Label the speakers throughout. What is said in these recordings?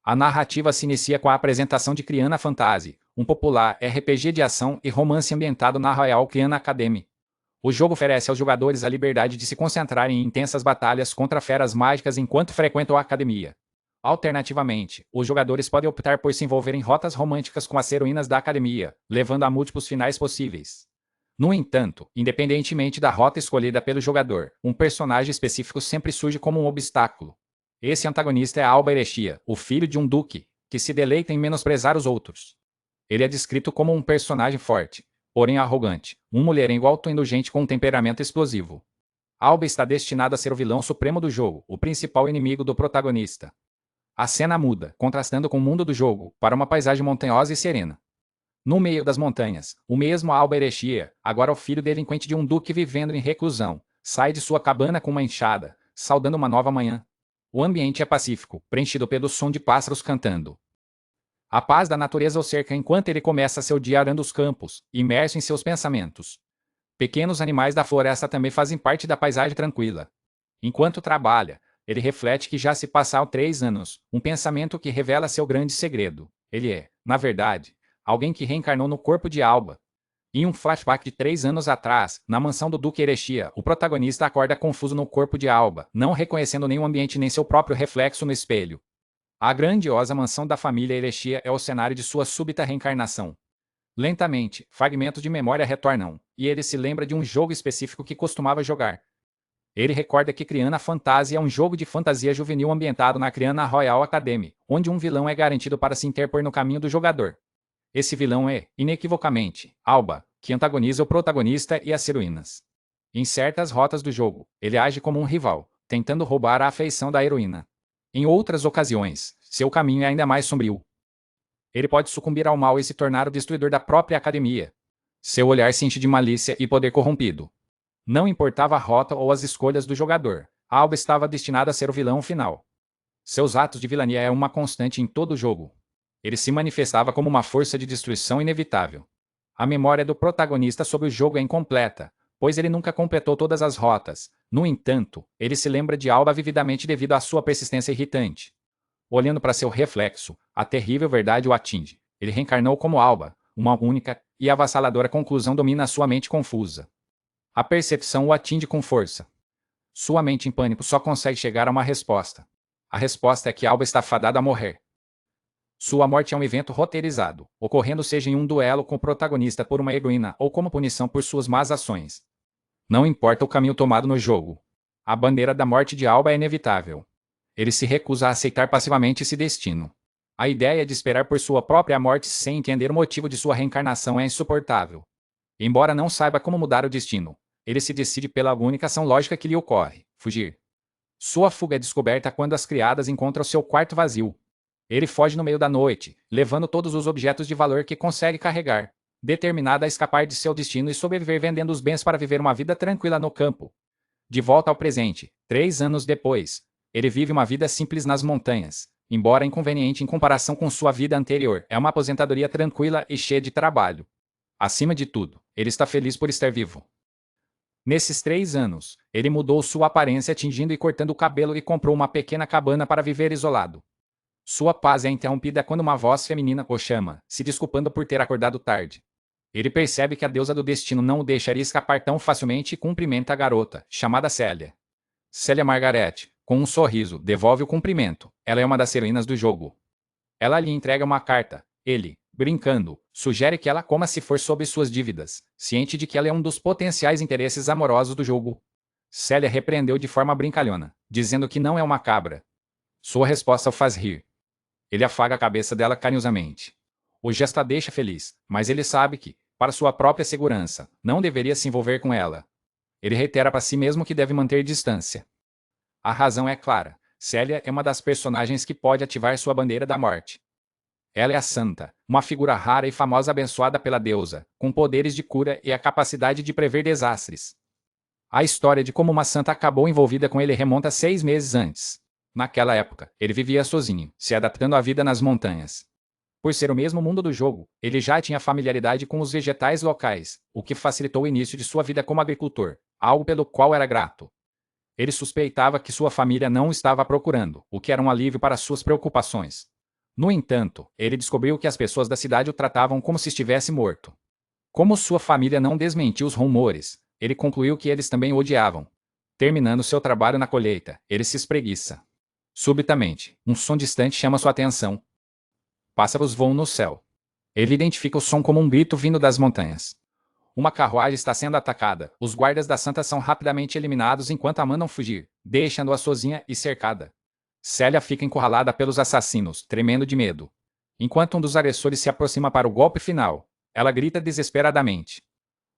Speaker 1: A narrativa se inicia com a apresentação de Criana Fantasy, um popular RPG de ação e romance ambientado na Royal Criana Academy. O jogo oferece aos jogadores a liberdade de se concentrarem em intensas batalhas contra feras mágicas enquanto frequentam a academia. Alternativamente, os jogadores podem optar por se envolver em rotas românticas com as heroínas da academia, levando a múltiplos finais possíveis. No entanto, independentemente da rota escolhida pelo jogador, um personagem específico sempre surge como um obstáculo. Esse antagonista é Alba Erechia, o filho de um duque, que se deleita em menosprezar os outros. Ele é descrito como um personagem forte, porém arrogante, um mulherengo autoindulgente com um temperamento explosivo. Alba está destinado a ser o vilão supremo do jogo, o principal inimigo do protagonista. A cena muda, contrastando com o mundo do jogo, para uma paisagem montanhosa e serena. No meio das montanhas, o mesmo Alba Erechia, agora o filho delinquente de um duque vivendo em reclusão, sai de sua cabana com uma enxada, saudando uma nova manhã. O ambiente é pacífico, preenchido pelo som de pássaros cantando. A paz da natureza o cerca enquanto ele começa seu dia arando os campos, imerso em seus pensamentos. Pequenos animais da floresta também fazem parte da paisagem tranquila. Enquanto trabalha, ele reflete que já se passaram 3 anos, um pensamento que revela seu grande segredo. Ele é, na verdade, alguém que reencarnou no corpo de Alba. Em um flashback de 3 anos atrás, na mansão do Duque Erechia, o protagonista acorda confuso no corpo de Alba, não reconhecendo nenhum ambiente nem seu próprio reflexo no espelho. A grandiosa mansão da família Erechia é o cenário de sua súbita reencarnação. Lentamente, fragmentos de memória retornam, e ele se lembra de um jogo específico que costumava jogar. Ele recorda que Criana Fantasy é um jogo de fantasia juvenil ambientado na Criana Royal Academy, onde um vilão é garantido para se interpor no caminho do jogador. Esse vilão é, inequivocamente, Alba, que antagoniza o protagonista e as heroínas. Em certas rotas do jogo, ele age como um rival, tentando roubar a afeição da heroína. Em outras ocasiões, seu caminho é ainda mais sombrio. Ele pode sucumbir ao mal e se tornar o destruidor da própria academia. Seu olhar se enche de malícia e poder corrompido. Não importava a rota ou as escolhas do jogador, Alba estava destinada a ser o vilão final. Seus atos de vilania eram uma constante em todo o jogo. Ele se manifestava como uma força de destruição inevitável. A memória do protagonista sobre o jogo é incompleta, pois ele nunca completou todas as rotas. No entanto, ele se lembra de Alba vividamente devido à sua persistência irritante. Olhando para seu reflexo, a terrível verdade o atinge. Ele reencarnou como Alba, uma única e avassaladora conclusão domina sua mente confusa. A percepção o atinge com força. Sua mente em pânico só consegue chegar a uma resposta. A resposta é que Alba está fadada a morrer. Sua morte é um evento roteirizado, ocorrendo seja em um duelo com o protagonista por uma heroína ou como punição por suas más ações. Não importa o caminho tomado no jogo. A bandeira da morte de Alba é inevitável. Ele se recusa a aceitar passivamente esse destino. A ideia de esperar por sua própria morte sem entender o motivo de sua reencarnação é insuportável. Embora não saiba como mudar o destino, ele se decide pela única ação lógica que lhe ocorre: fugir. Sua fuga é descoberta quando as criadas encontram seu quarto vazio. Ele foge no meio da noite, levando todos os objetos de valor que consegue carregar, determinado a escapar de seu destino e sobreviver vendendo os bens para viver uma vida tranquila no campo. De volta ao presente, 3 anos depois, ele vive uma vida simples nas montanhas, embora inconveniente em comparação com sua vida anterior. É uma aposentadoria tranquila e cheia de trabalho. Acima de tudo, ele está feliz por estar vivo. Nesses 3 anos, ele mudou sua aparência tingindo e cortando o cabelo e comprou uma pequena cabana para viver isolado. Sua paz é interrompida quando uma voz feminina o chama, se desculpando por ter acordado tarde. Ele percebe que a deusa do destino não o deixaria escapar tão facilmente e cumprimenta a garota, chamada Célia. Célia Margaret, com um sorriso, devolve o cumprimento. Ela é uma das heroínas do jogo. Ela lhe entrega uma carta. Ele, brincando, sugere que ela coma se for sobre suas dívidas, ciente de que ela é um dos potenciais interesses amorosos do jogo. Célia repreendeu de forma brincalhona, dizendo que não é uma cabra. Sua resposta o faz rir. Ele afaga a cabeça dela carinhosamente. O gesto a deixa feliz, mas ele sabe que, para sua própria segurança, não deveria se envolver com ela. Ele reitera para si mesmo que deve manter distância. A razão é clara. Célia é uma das personagens que pode ativar sua bandeira da morte. Ela é a Santa, uma figura rara e famosa abençoada pela deusa, com poderes de cura e a capacidade de prever desastres. A história de como uma santa acabou envolvida com ele remonta 6 meses antes. Naquela época, ele vivia sozinho, se adaptando à vida nas montanhas. Por ser o mesmo mundo do jogo, ele já tinha familiaridade com os vegetais locais, o que facilitou o início de sua vida como agricultor, algo pelo qual era grato. Ele suspeitava que sua família não o estava procurando, o que era um alívio para suas preocupações. No entanto, ele descobriu que as pessoas da cidade o tratavam como se estivesse morto. Como sua família não desmentiu os rumores, ele concluiu que eles também o odiavam. Terminando seu trabalho na colheita, ele se espreguiça. Subitamente, um som distante chama sua atenção. Pássaros voam no céu. Ele identifica o som como um grito vindo das montanhas. Uma carruagem está sendo atacada. Os guardas da Santa são rapidamente eliminados enquanto a mandam fugir, deixando-a sozinha e cercada. Célia fica encurralada pelos assassinos, tremendo de medo. Enquanto um dos agressores se aproxima para o golpe final, ela grita desesperadamente.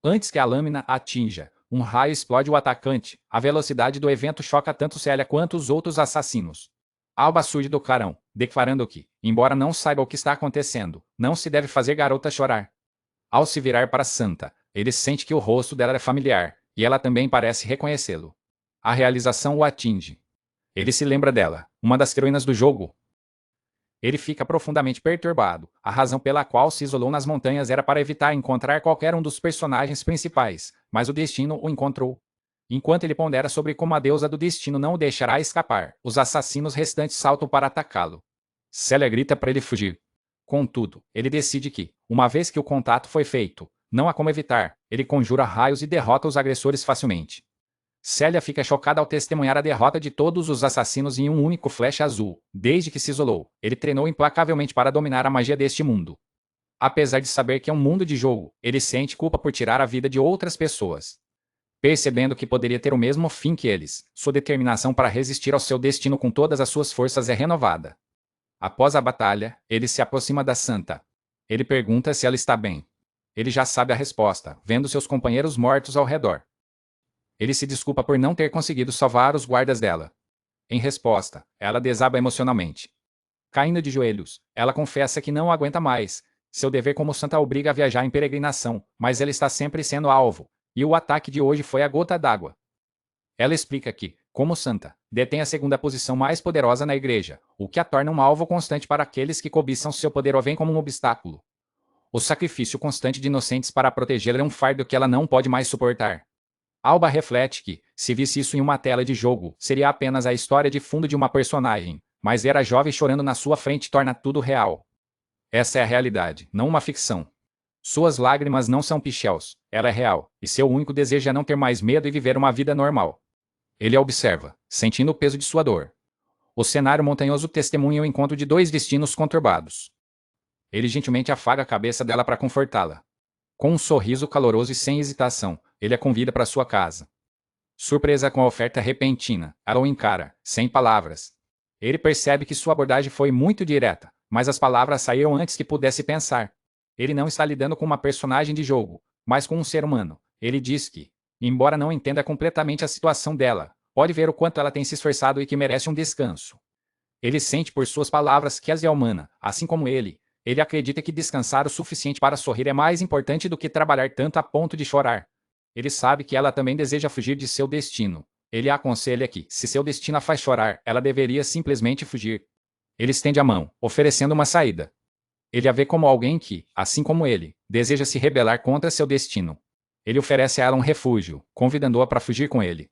Speaker 1: Antes que a lâmina a atinja, um raio explode o atacante. A velocidade do evento choca tanto Célia quanto os outros assassinos. Alba surge do clarão, declarando que, embora não saiba o que está acontecendo, não se deve fazer garota chorar. Ao se virar para Santa, ele sente que o rosto dela é familiar, e ela também parece reconhecê-lo. A realização o atinge. Ele se lembra dela, uma das heroínas do jogo. Ele fica profundamente perturbado. A razão pela qual se isolou nas montanhas era para evitar encontrar qualquer um dos personagens principais, mas o destino o encontrou. Enquanto ele pondera sobre como a deusa do destino não o deixará escapar, os assassinos restantes saltam para atacá-lo. Célia grita para ele fugir. Contudo, ele decide que, uma vez que o contato foi feito, não há como evitar, ele conjura raios e derrota os agressores facilmente. Célia fica chocada ao testemunhar a derrota de todos os assassinos em um único flash azul. Desde que se isolou, ele treinou implacavelmente para dominar a magia deste mundo. Apesar de saber que é um mundo de jogo, ele sente culpa por tirar a vida de outras pessoas. Percebendo que poderia ter o mesmo fim que eles, sua determinação para resistir ao seu destino com todas as suas forças é renovada. Após a batalha, ele se aproxima da Santa. Ele pergunta se ela está bem. Ele já sabe a resposta, vendo seus companheiros mortos ao redor. Ele se desculpa por não ter conseguido salvar os guardas dela. Em resposta, ela desaba emocionalmente. Caindo de joelhos, ela confessa que não aguenta mais. Seu dever como santa a obriga a viajar em peregrinação, mas ela está sempre sendo alvo, e o ataque de hoje foi a gota d'água. Ela explica que, como santa, detém a segunda posição mais poderosa na igreja, o que a torna um alvo constante para aqueles que cobiçam seu poder ou veem como um obstáculo. O sacrifício constante de inocentes para protegê-la é um fardo que ela não pode mais suportar. Alba reflete que, se visse isso em uma tela de jogo, seria apenas a história de fundo de uma personagem, mas ver a jovem chorando na sua frente torna tudo real. Essa é a realidade, não uma ficção. Suas lágrimas não são pichels, ela é real, e seu único desejo é não ter mais medo e viver uma vida normal. Ele a observa, sentindo o peso de sua dor. O cenário montanhoso testemunha o encontro de dois destinos conturbados. Ele gentilmente afaga a cabeça dela para confortá-la. Com um sorriso caloroso e sem hesitação, ele a convida para sua casa. Surpresa com a oferta repentina, ela o encara, sem palavras. Ele percebe que sua abordagem foi muito direta, mas as palavras saíram antes que pudesse pensar. Ele não está lidando com uma personagem de jogo, mas com um ser humano. Ele diz que, embora não entenda completamente a situação dela, pode ver o quanto ela tem se esforçado e que merece um descanso. Ele sente por suas palavras que as é humana, assim como ele. Ele acredita que descansar o suficiente para sorrir é mais importante do que trabalhar tanto a ponto de chorar. Ele sabe que ela também deseja fugir de seu destino. Ele a aconselha que, se seu destino a faz chorar, ela deveria simplesmente fugir. Ele estende a mão, oferecendo uma saída. Ele a vê como alguém que, assim como ele, deseja se rebelar contra seu destino. Ele oferece a ela um refúgio, convidando-a para fugir com ele.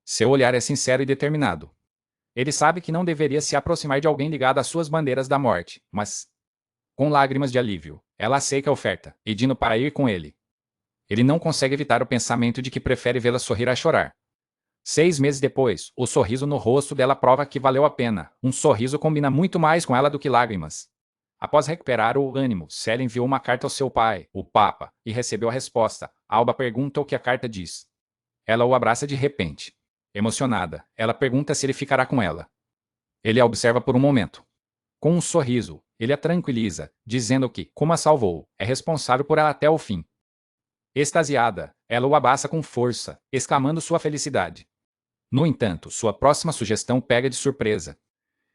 Speaker 1: Seu olhar é sincero e determinado. Ele sabe que não deveria se aproximar de alguém ligado às suas bandeiras da morte, mas, com lágrimas de alívio, ela aceita a oferta, pedindo para ir com ele. Ele não consegue evitar o pensamento de que prefere vê-la sorrir a chorar. 6 meses depois, o sorriso no rosto dela prova que valeu a pena. Um sorriso combina muito mais com ela do que lágrimas. Após recuperar o ânimo, Célia enviou uma carta ao seu pai, o Papa, e recebeu a resposta. Alba pergunta o que a carta diz. Ela o abraça de repente. Emocionada, ela pergunta se ele ficará com ela. Ele a observa por um momento. Com um sorriso, ele a tranquiliza, dizendo que, como a salvou, é responsável por ela até o fim. Extasiada, ela o abraça com força, exclamando sua felicidade. No entanto, sua próxima sugestão pega de surpresa.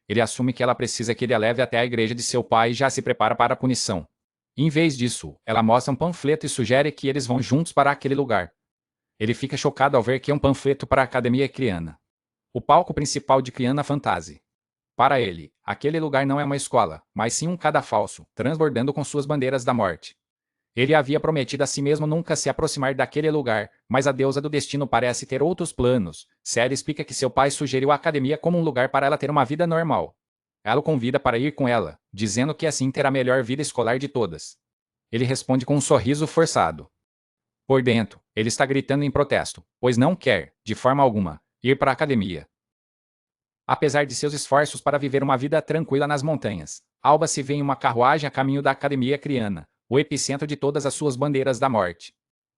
Speaker 1: Ele assume que ela precisa que ele a leve até a igreja de seu pai e já se prepara para a punição. Em vez disso, ela mostra um panfleto e sugere que eles vão juntos para aquele lugar. Ele fica chocado ao ver que é um panfleto para a Academia Criana. O palco principal de Criana Fantasy. Para ele, aquele lugar não é uma escola, mas sim um cadafalso, transbordando com suas bandeiras da morte. Ele havia prometido a si mesmo nunca se aproximar daquele lugar, mas a deusa do destino parece ter outros planos. Célia explica que seu pai sugeriu a academia como um lugar para ela ter uma vida normal. Ela o convida para ir com ela, dizendo que assim terá a melhor vida escolar de todas. Ele responde com um sorriso forçado. Por dentro, ele está gritando em protesto, pois não quer, de forma alguma, ir para a academia. Apesar de seus esforços para viver uma vida tranquila nas montanhas, Alba se vê em uma carruagem a caminho da Academia Criana, o epicentro de todas as suas bandeiras da morte.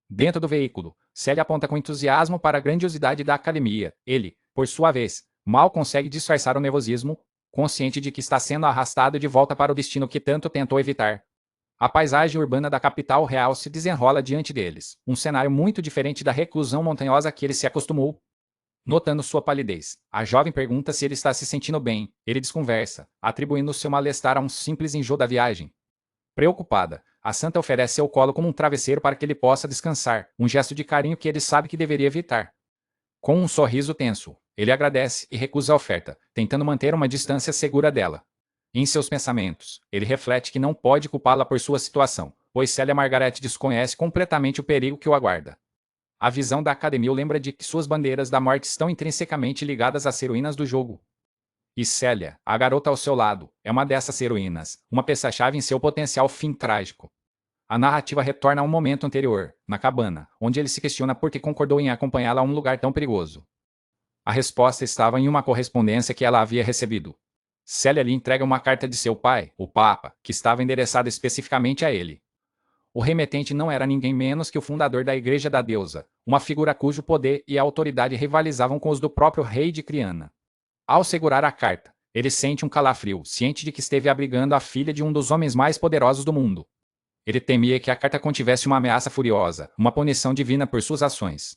Speaker 1: Dentro do veículo, Célia aponta com entusiasmo para a grandiosidade da academia. Ele, por sua vez, mal consegue disfarçar o nervosismo, consciente de que está sendo arrastado de volta para o destino que tanto tentou evitar. A paisagem urbana da capital real se desenrola diante deles, um cenário muito diferente da reclusão montanhosa que ele se acostumou. Notando sua palidez, a jovem pergunta se ele está se sentindo bem. Ele desconversa, atribuindo seu mal-estar a um simples enjoo da viagem. Preocupada, a santa oferece seu colo como um travesseiro para que ele possa descansar, um gesto de carinho que ele sabe que deveria evitar. Com um sorriso tenso, ele agradece e recusa a oferta, tentando manter uma distância segura dela. Em seus pensamentos, ele reflete que não pode culpá-la por sua situação, pois Célia Margaret desconhece completamente o perigo que o aguarda. A visão da academia o lembra de que suas bandeiras da morte estão intrinsecamente ligadas às heroínas do jogo. E Célia, a garota ao seu lado, é uma dessas heroínas, uma peça-chave em seu potencial fim trágico. A narrativa retorna a um momento anterior, na cabana, onde ele se questiona por que concordou em acompanhá-la a um lugar tão perigoso. A resposta estava em uma correspondência que ela havia recebido. Célia lhe entrega uma carta de seu pai, o Papa, que estava endereçada especificamente a ele. O remetente não era ninguém menos que o fundador da Igreja da Deusa, uma figura cujo poder e autoridade rivalizavam com os do próprio rei de Criana. Ao segurar a carta, ele sente um calafrio, ciente de que esteve abrigando a filha de um dos homens mais poderosos do mundo. Ele temia que a carta contivesse uma ameaça furiosa, uma punição divina por suas ações.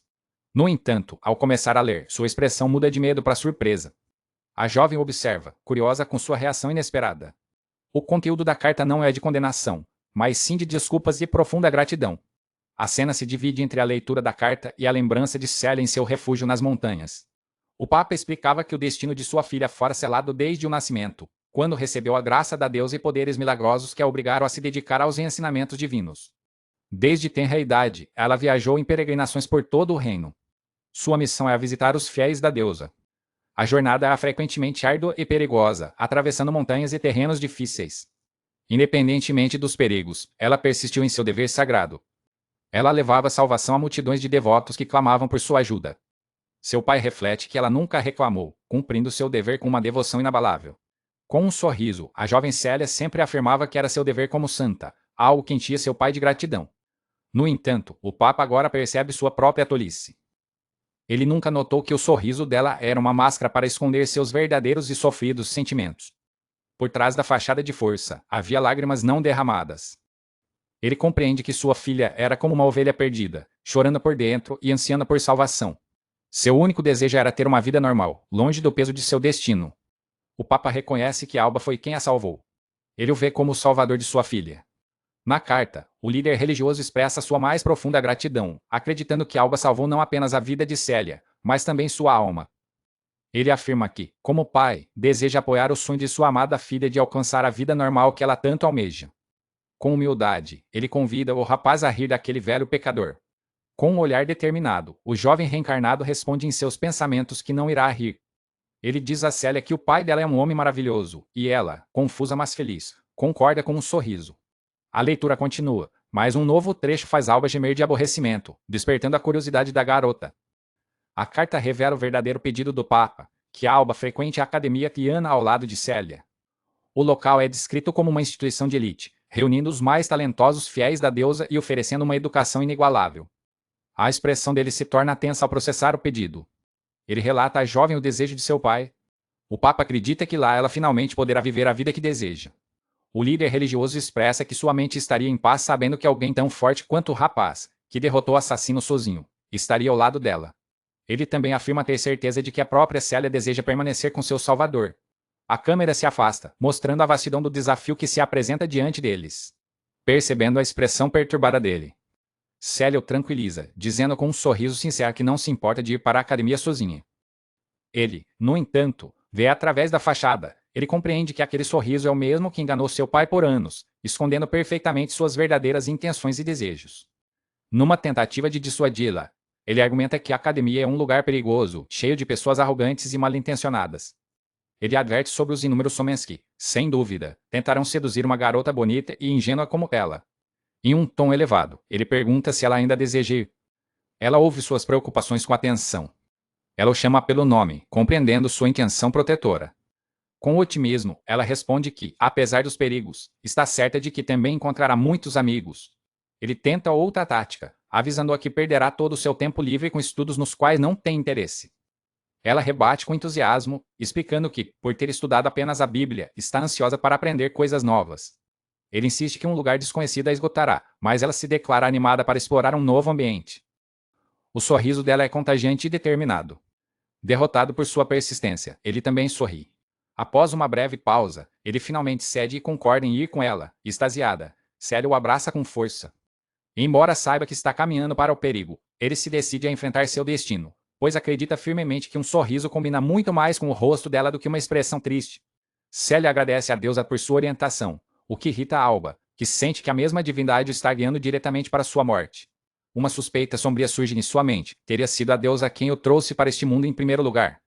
Speaker 1: No entanto, ao começar a ler, sua expressão muda de medo para surpresa. A jovem observa, curiosa com sua reação inesperada. O conteúdo da carta não é de condenação, mas sim de desculpas e profunda gratidão. A cena se divide entre a leitura da carta e a lembrança de Célia em seu refúgio nas montanhas. O Papa explicava que o destino de sua filha fora selado desde o nascimento, quando recebeu a graça da deusa e poderes milagrosos que a obrigaram a se dedicar aos ensinamentos divinos. Desde tenra idade, ela viajou em peregrinações por todo o reino. Sua missão é a visitar os fiéis da deusa. A jornada é frequentemente árdua e perigosa, atravessando montanhas e terrenos difíceis. Independentemente dos perigos, ela persistiu em seu dever sagrado. Ela levava salvação a multidões de devotos que clamavam por sua ajuda. Seu pai reflete que ela nunca reclamou, cumprindo seu dever com uma devoção inabalável. Com um sorriso, a jovem Célia sempre afirmava que era seu dever como santa, algo que enchia seu pai de gratidão. No entanto, o Papa agora percebe sua própria tolice. Ele nunca notou que o sorriso dela era uma máscara para esconder seus verdadeiros e sofridos sentimentos. Por trás da fachada de força, havia lágrimas não derramadas. Ele compreende que sua filha era como uma ovelha perdida, chorando por dentro e ansiando por salvação. Seu único desejo era ter uma vida normal, longe do peso de seu destino. O Papa reconhece que Alba foi quem a salvou. Ele o vê como o salvador de sua filha. Na carta, o líder religioso expressa sua mais profunda gratidão, acreditando que Alba salvou não apenas a vida de Célia, mas também sua alma. Ele afirma que, como pai, deseja apoiar o sonho de sua amada filha de alcançar a vida normal que ela tanto almeja. Com humildade, ele convida o rapaz a rir daquele velho pecador. Com um olhar determinado, o jovem reencarnado responde em seus pensamentos que não irá rir. Ele diz a Célia que o pai dela é um homem maravilhoso, e ela, confusa mas feliz, concorda com um sorriso. A leitura continua, mas um novo trecho faz Alba gemer de aborrecimento, despertando a curiosidade da garota. A carta revela o verdadeiro pedido do Papa, que Alba frequente a Academia Criana ao lado de Célia. O local é descrito como uma instituição de elite, reunindo os mais talentosos fiéis da deusa e oferecendo uma educação inigualável. A expressão dele se torna tensa ao processar o pedido. Ele relata à jovem o desejo de seu pai. O Papa acredita que lá ela finalmente poderá viver a vida que deseja. O líder religioso expressa que sua mente estaria em paz sabendo que alguém tão forte quanto o rapaz, que derrotou o assassino sozinho, estaria ao lado dela. Ele também afirma ter certeza de que a própria Célia deseja permanecer com seu salvador. A câmera se afasta, mostrando a vastidão do desafio que se apresenta diante deles. Percebendo a expressão perturbada dele, Célia o tranquiliza, dizendo com um sorriso sincero que não se importa de ir para a academia sozinha. Ele, no entanto, vê através da fachada. Ele compreende que aquele sorriso é o mesmo que enganou seu pai por anos, escondendo perfeitamente suas verdadeiras intenções e desejos. Numa tentativa de dissuadi-la, ele argumenta que a academia é um lugar perigoso, cheio de pessoas arrogantes e mal-intencionadas. Ele adverte sobre os inúmeros homens que, sem dúvida, tentarão seduzir uma garota bonita e ingênua como ela. Em um tom elevado, ele pergunta se ela ainda deseja ir. Ela ouve suas preocupações com atenção. Ela o chama pelo nome, compreendendo sua intenção protetora. Com otimismo, ela responde que, apesar dos perigos, está certa de que também encontrará muitos amigos. Ele tenta outra tática, avisando-a que perderá todo o seu tempo livre com estudos nos quais não tem interesse. Ela rebate com entusiasmo, explicando que, por ter estudado apenas a Bíblia, está ansiosa para aprender coisas novas. Ele insiste que um lugar desconhecido a esgotará, mas ela se declara animada para explorar um novo ambiente. O sorriso dela é contagiante e determinado. Derrotado por sua persistência, ele também sorri. Após uma breve pausa, ele finalmente cede e concorda em ir com ela, extasiada. Célia o abraça com força. Embora saiba que está caminhando para o perigo, ele se decide a enfrentar seu destino, pois acredita firmemente que um sorriso combina muito mais com o rosto dela do que uma expressão triste. Célia agradece a Deus por sua orientação, o que irrita Alba, que sente que a mesma divindade o está guiando diretamente para sua morte. Uma suspeita sombria surge em sua mente. Teria sido a deusa quem o trouxe para este mundo em primeiro lugar.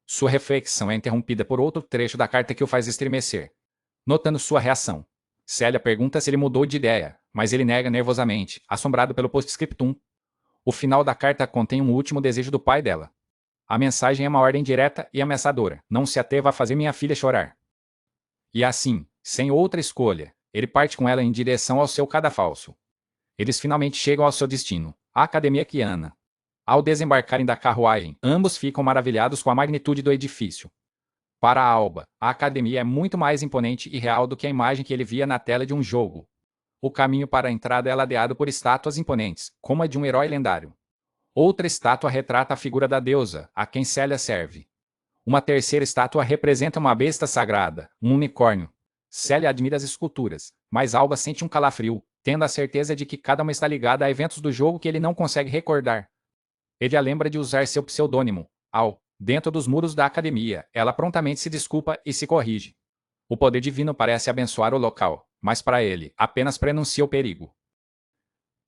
Speaker 1: Sua reflexão é interrompida por outro trecho da carta que o faz estremecer. Notando sua reação, Célia pergunta se ele mudou de ideia, mas ele nega nervosamente, assombrado pelo postscriptum. O final da carta contém um último desejo do pai dela. A mensagem é uma ordem direta e ameaçadora. Não se atreva a fazer minha filha chorar. E assim, sem outra escolha, ele parte com ela em direção ao seu cadafalso. Eles finalmente chegam ao seu destino, a Academia Kiana. Ao desembarcarem da carruagem, ambos ficam maravilhados com a magnitude do edifício. Para Alba, a academia é muito mais imponente e real do que a imagem que ele via na tela de um jogo. O caminho para a entrada é ladeado por estátuas imponentes, como a de um herói lendário. Outra estátua retrata a figura da deusa, a quem Célia serve. Uma terceira estátua representa uma besta sagrada, um unicórnio. Célia admira as esculturas, mas Alba sente um calafrio, tendo a certeza de que cada uma está ligada a eventos do jogo que ele não consegue recordar. Ele a lembra de usar seu pseudônimo, Al, dentro dos muros da academia. Ela prontamente se desculpa e se corrige. O poder divino parece abençoar o local, mas para ele, apenas prenuncia o perigo.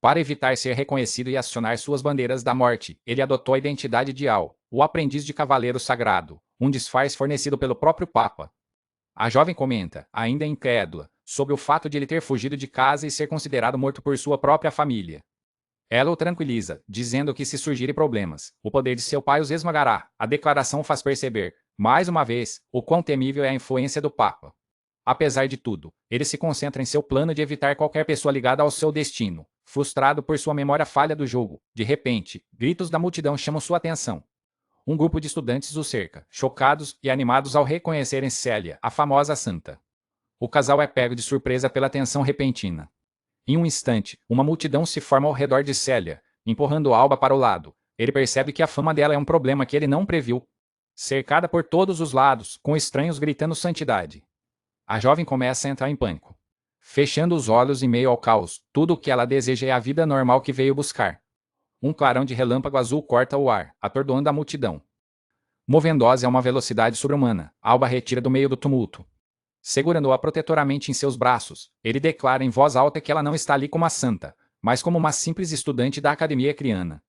Speaker 1: Para evitar ser reconhecido e acionar suas bandeiras da morte, ele adotou a identidade de Al, o aprendiz de cavaleiro sagrado, um disfarce fornecido pelo próprio Papa. A jovem comenta, ainda incrédula, sobre o fato de ele ter fugido de casa e ser considerado morto por sua própria família. Ela o tranquiliza, dizendo que se surgirem problemas, o poder de seu pai os esmagará. A declaração faz perceber, mais uma vez, o quão temível é a influência do Papa. Apesar de tudo, ele se concentra em seu plano de evitar qualquer pessoa ligada ao seu destino. Frustrado por sua memória falha do jogo, de repente, gritos da multidão chamam sua atenção. Um grupo de estudantes o cerca, chocados e animados ao reconhecerem Célia, a famosa santa. O casal é pego de surpresa pela tensão repentina. Em um instante, uma multidão se forma ao redor de Célia, empurrando Alba para o lado. Ele percebe que a fama dela é um problema que ele não previu. Cercada por todos os lados, com estranhos gritando santidade. A jovem começa a entrar em pânico. Fechando os olhos em meio ao caos, tudo o que ela deseja é a vida normal que veio buscar. Um clarão de relâmpago azul corta o ar, atordoando a multidão. Movendo-se a uma velocidade sobre-humana, Alba retira do meio do tumulto. Segurando-a protetoramente em seus braços, ele declara em voz alta que ela não está ali como uma santa, mas como uma simples estudante da Academia Criana.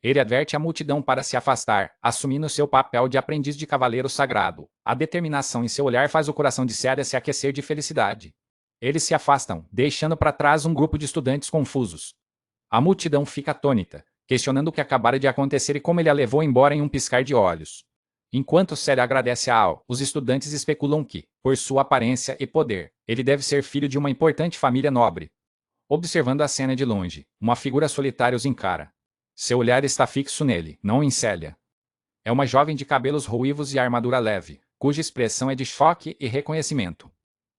Speaker 1: Ele adverte a multidão para se afastar, assumindo seu papel de aprendiz de cavaleiro sagrado. A determinação em seu olhar faz o coração de Célia se aquecer de felicidade. Eles se afastam, deixando para trás um grupo de estudantes confusos. A multidão fica atônita, questionando o que acabara de acontecer e como ele a levou embora em um piscar de olhos. Enquanto Célia agradece a Al, os estudantes especulam que, por sua aparência e poder, ele deve ser filho de uma importante família nobre. Observando a cena de longe, uma figura solitária os encara. Seu olhar está fixo nele, não em Célia. É uma jovem de cabelos ruivos e armadura leve, cuja expressão é de choque e reconhecimento.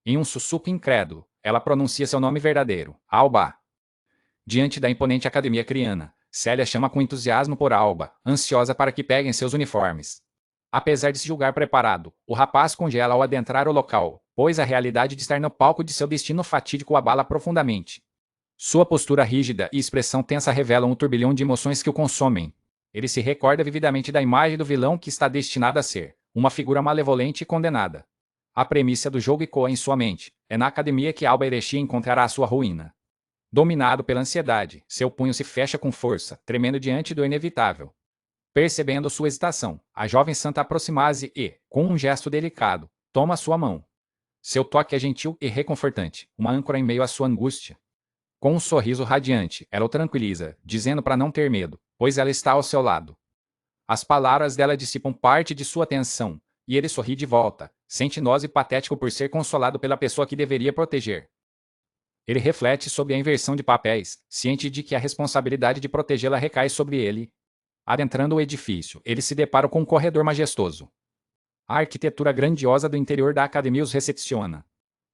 Speaker 1: Em um sussurro incrédulo, ela pronuncia seu nome verdadeiro, Alba. Diante da imponente academia criana, Célia chama com entusiasmo por Alba, ansiosa para que peguem seus uniformes. Apesar de se julgar preparado, o rapaz congela ao adentrar o local, pois a realidade de estar no palco de seu destino fatídico o abala profundamente. Sua postura rígida e expressão tensa revelam um turbilhão de emoções que o consomem. Ele se recorda vividamente da imagem do vilão que está destinado a ser, uma figura malevolente e condenada. A premissa do jogo ecoa em sua mente. É na academia que Alba Erechim encontrará sua ruína. Dominado pela ansiedade, seu punho se fecha com força, tremendo diante do inevitável. Percebendo sua hesitação, a jovem santa aproxima-se e, com um gesto delicado, toma sua mão. Seu toque é gentil e reconfortante, uma âncora em meio à sua angústia. Com um sorriso radiante, ela o tranquiliza, dizendo para não ter medo, pois ela está ao seu lado. As palavras dela dissipam parte de sua tensão, e ele sorri de volta, sentindo-se patético por ser consolado pela pessoa que deveria proteger. Ele reflete sobre a inversão de papéis, ciente de que a responsabilidade de protegê-la recai sobre ele. Adentrando o edifício, ele se depara com um corredor majestoso. A arquitetura grandiosa do interior da academia os recepciona.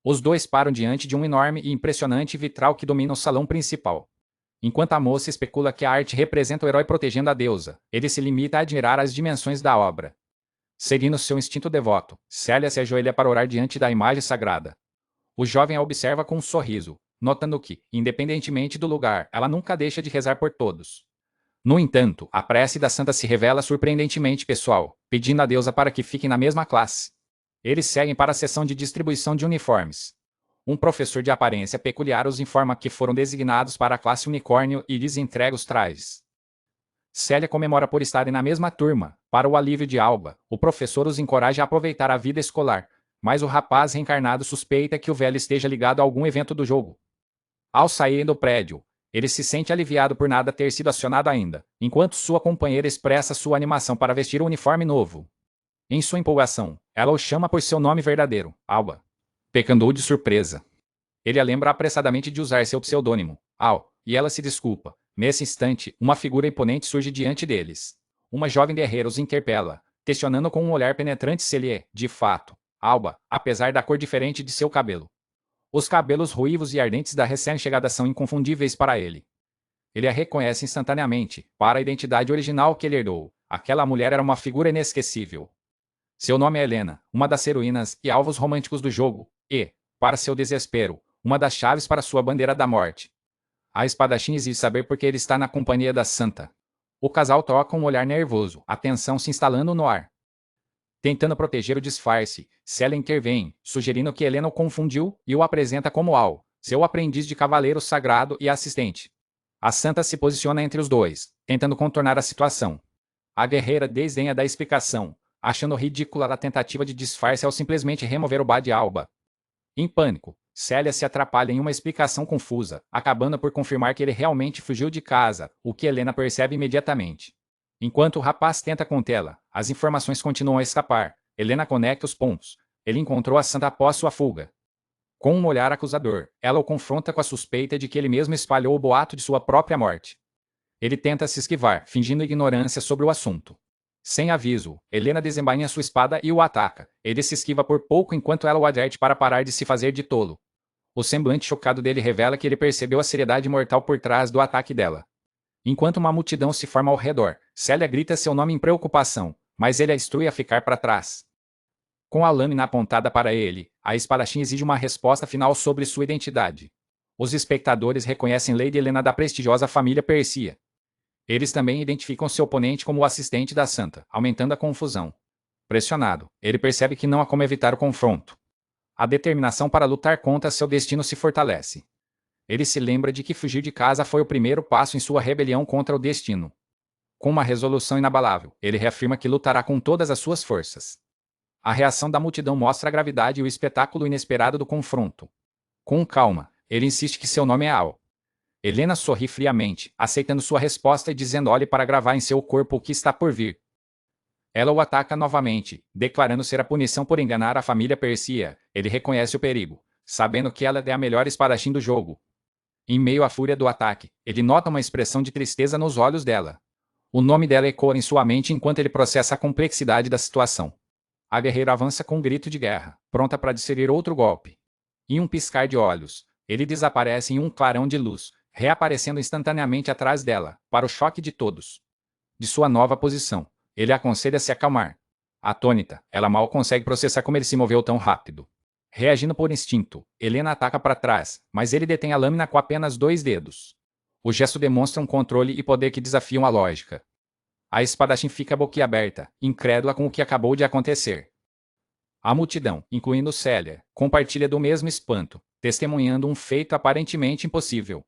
Speaker 1: Os dois param diante de um enorme e impressionante vitral que domina o salão principal. Enquanto a moça especula que a arte representa o herói protegendo a deusa, ele se limita a admirar as dimensões da obra. Seguindo seu instinto devoto, Célia se ajoelha para orar diante da imagem sagrada. O jovem a observa com um sorriso, notando que, independentemente do lugar, ela nunca deixa de rezar por todos. No entanto, a prece da santa se revela surpreendentemente pessoal, pedindo a deusa para que fiquem na mesma classe. Eles seguem para a sessão de distribuição de uniformes. Um professor de aparência peculiar os informa que foram designados para a classe unicórnio e lhes entrega os trajes. Célia comemora por estarem na mesma turma. Para o alívio de Alba, o professor os encoraja a aproveitar a vida escolar, mas o rapaz reencarnado suspeita que o velho esteja ligado a algum evento do jogo. Ao saírem do prédio, ele se sente aliviado por nada ter sido acionado ainda, enquanto sua companheira expressa sua animação para vestir o uniforme novo. Em sua empolgação, ela o chama por seu nome verdadeiro, Alba. Pecando de surpresa. Ele a lembra apressadamente de usar seu pseudônimo, Al, e ela se desculpa. Nesse instante, uma figura imponente surge diante deles. Uma jovem guerreira os interpela, questionando com um olhar penetrante se ele é, de fato, Alba, apesar da cor diferente de seu cabelo. Os cabelos ruivos e ardentes da recém-chegada são inconfundíveis para ele. Ele a reconhece instantaneamente, para a identidade original que ele herdou. Aquela mulher era uma figura inesquecível. Seu nome é Helena, uma das heroínas e alvos românticos do jogo, e, para seu desespero, uma das chaves para sua bandeira da morte. A espadachim exige saber por que ele está na companhia da santa. O casal troca um olhar nervoso, a tensão se instalando no ar. Tentando proteger o disfarce, Célia intervém, sugerindo que Helena o confundiu e o apresenta como Al, seu aprendiz de cavaleiro sagrado e assistente. A santa se posiciona entre os dois, tentando contornar a situação. A guerreira desdenha da explicação, achando ridícula a tentativa de disfarce ao simplesmente remover o Bade Alba. Em pânico, Célia se atrapalha em uma explicação confusa, acabando por confirmar que ele realmente fugiu de casa, o que Helena percebe imediatamente. Enquanto o rapaz tenta contê-la, as informações continuam a escapar. Helena conecta os pontos. Ele encontrou a santa após sua fuga. Com um olhar acusador, ela o confronta com a suspeita de que ele mesmo espalhou o boato de sua própria morte. Ele tenta se esquivar, fingindo ignorância sobre o assunto. Sem aviso, Helena desembainha sua espada e o ataca. Ele se esquiva por pouco enquanto ela o adverte para parar de se fazer de tolo. O semblante chocado dele revela que ele percebeu a seriedade mortal por trás do ataque dela. Enquanto uma multidão se forma ao redor, Célia grita seu nome em preocupação, mas ele a instrui a ficar para trás. Com a lâmina apontada para ele, a espadachim exige uma resposta final sobre sua identidade. Os espectadores reconhecem Lady Helena da prestigiosa família Persia. Eles também identificam seu oponente como o assistente da santa, aumentando a confusão. Pressionado, ele percebe que não há como evitar o confronto. A determinação para lutar contra seu destino se fortalece. Ele se lembra de que fugir de casa foi o primeiro passo em sua rebelião contra o destino. Com uma resolução inabalável, ele reafirma que lutará com todas as suas forças. A reação da multidão mostra a gravidade e o espetáculo inesperado do confronto. Com calma, ele insiste que seu nome é Al. Helena sorri friamente, aceitando sua resposta e dizendo olhe para gravar em seu corpo o que está por vir. Ela o ataca novamente, declarando ser a punição por enganar a família Persia. Ele reconhece o perigo, sabendo que ela é a melhor espadachim do jogo. Em meio à fúria do ataque, ele nota uma expressão de tristeza nos olhos dela. O nome dela ecoa em sua mente enquanto ele processa a complexidade da situação. A guerreira avança com um grito de guerra, pronta para desferir outro golpe. Em um piscar de olhos, ele desaparece em um clarão de luz, reaparecendo instantaneamente atrás dela, para o choque de todos. De sua nova posição, ele aconselha se acalmar. Atônita, ela mal consegue processar como ele se moveu tão rápido. Reagindo por instinto, Helena ataca para trás, mas ele detém a lâmina com apenas 2 dedos. O gesto demonstra um controle e poder que desafiam a lógica. A espadachim fica boquiaberta, incrédula com o que acabou de acontecer. A multidão, incluindo Célia, compartilha do mesmo espanto, testemunhando um feito aparentemente impossível.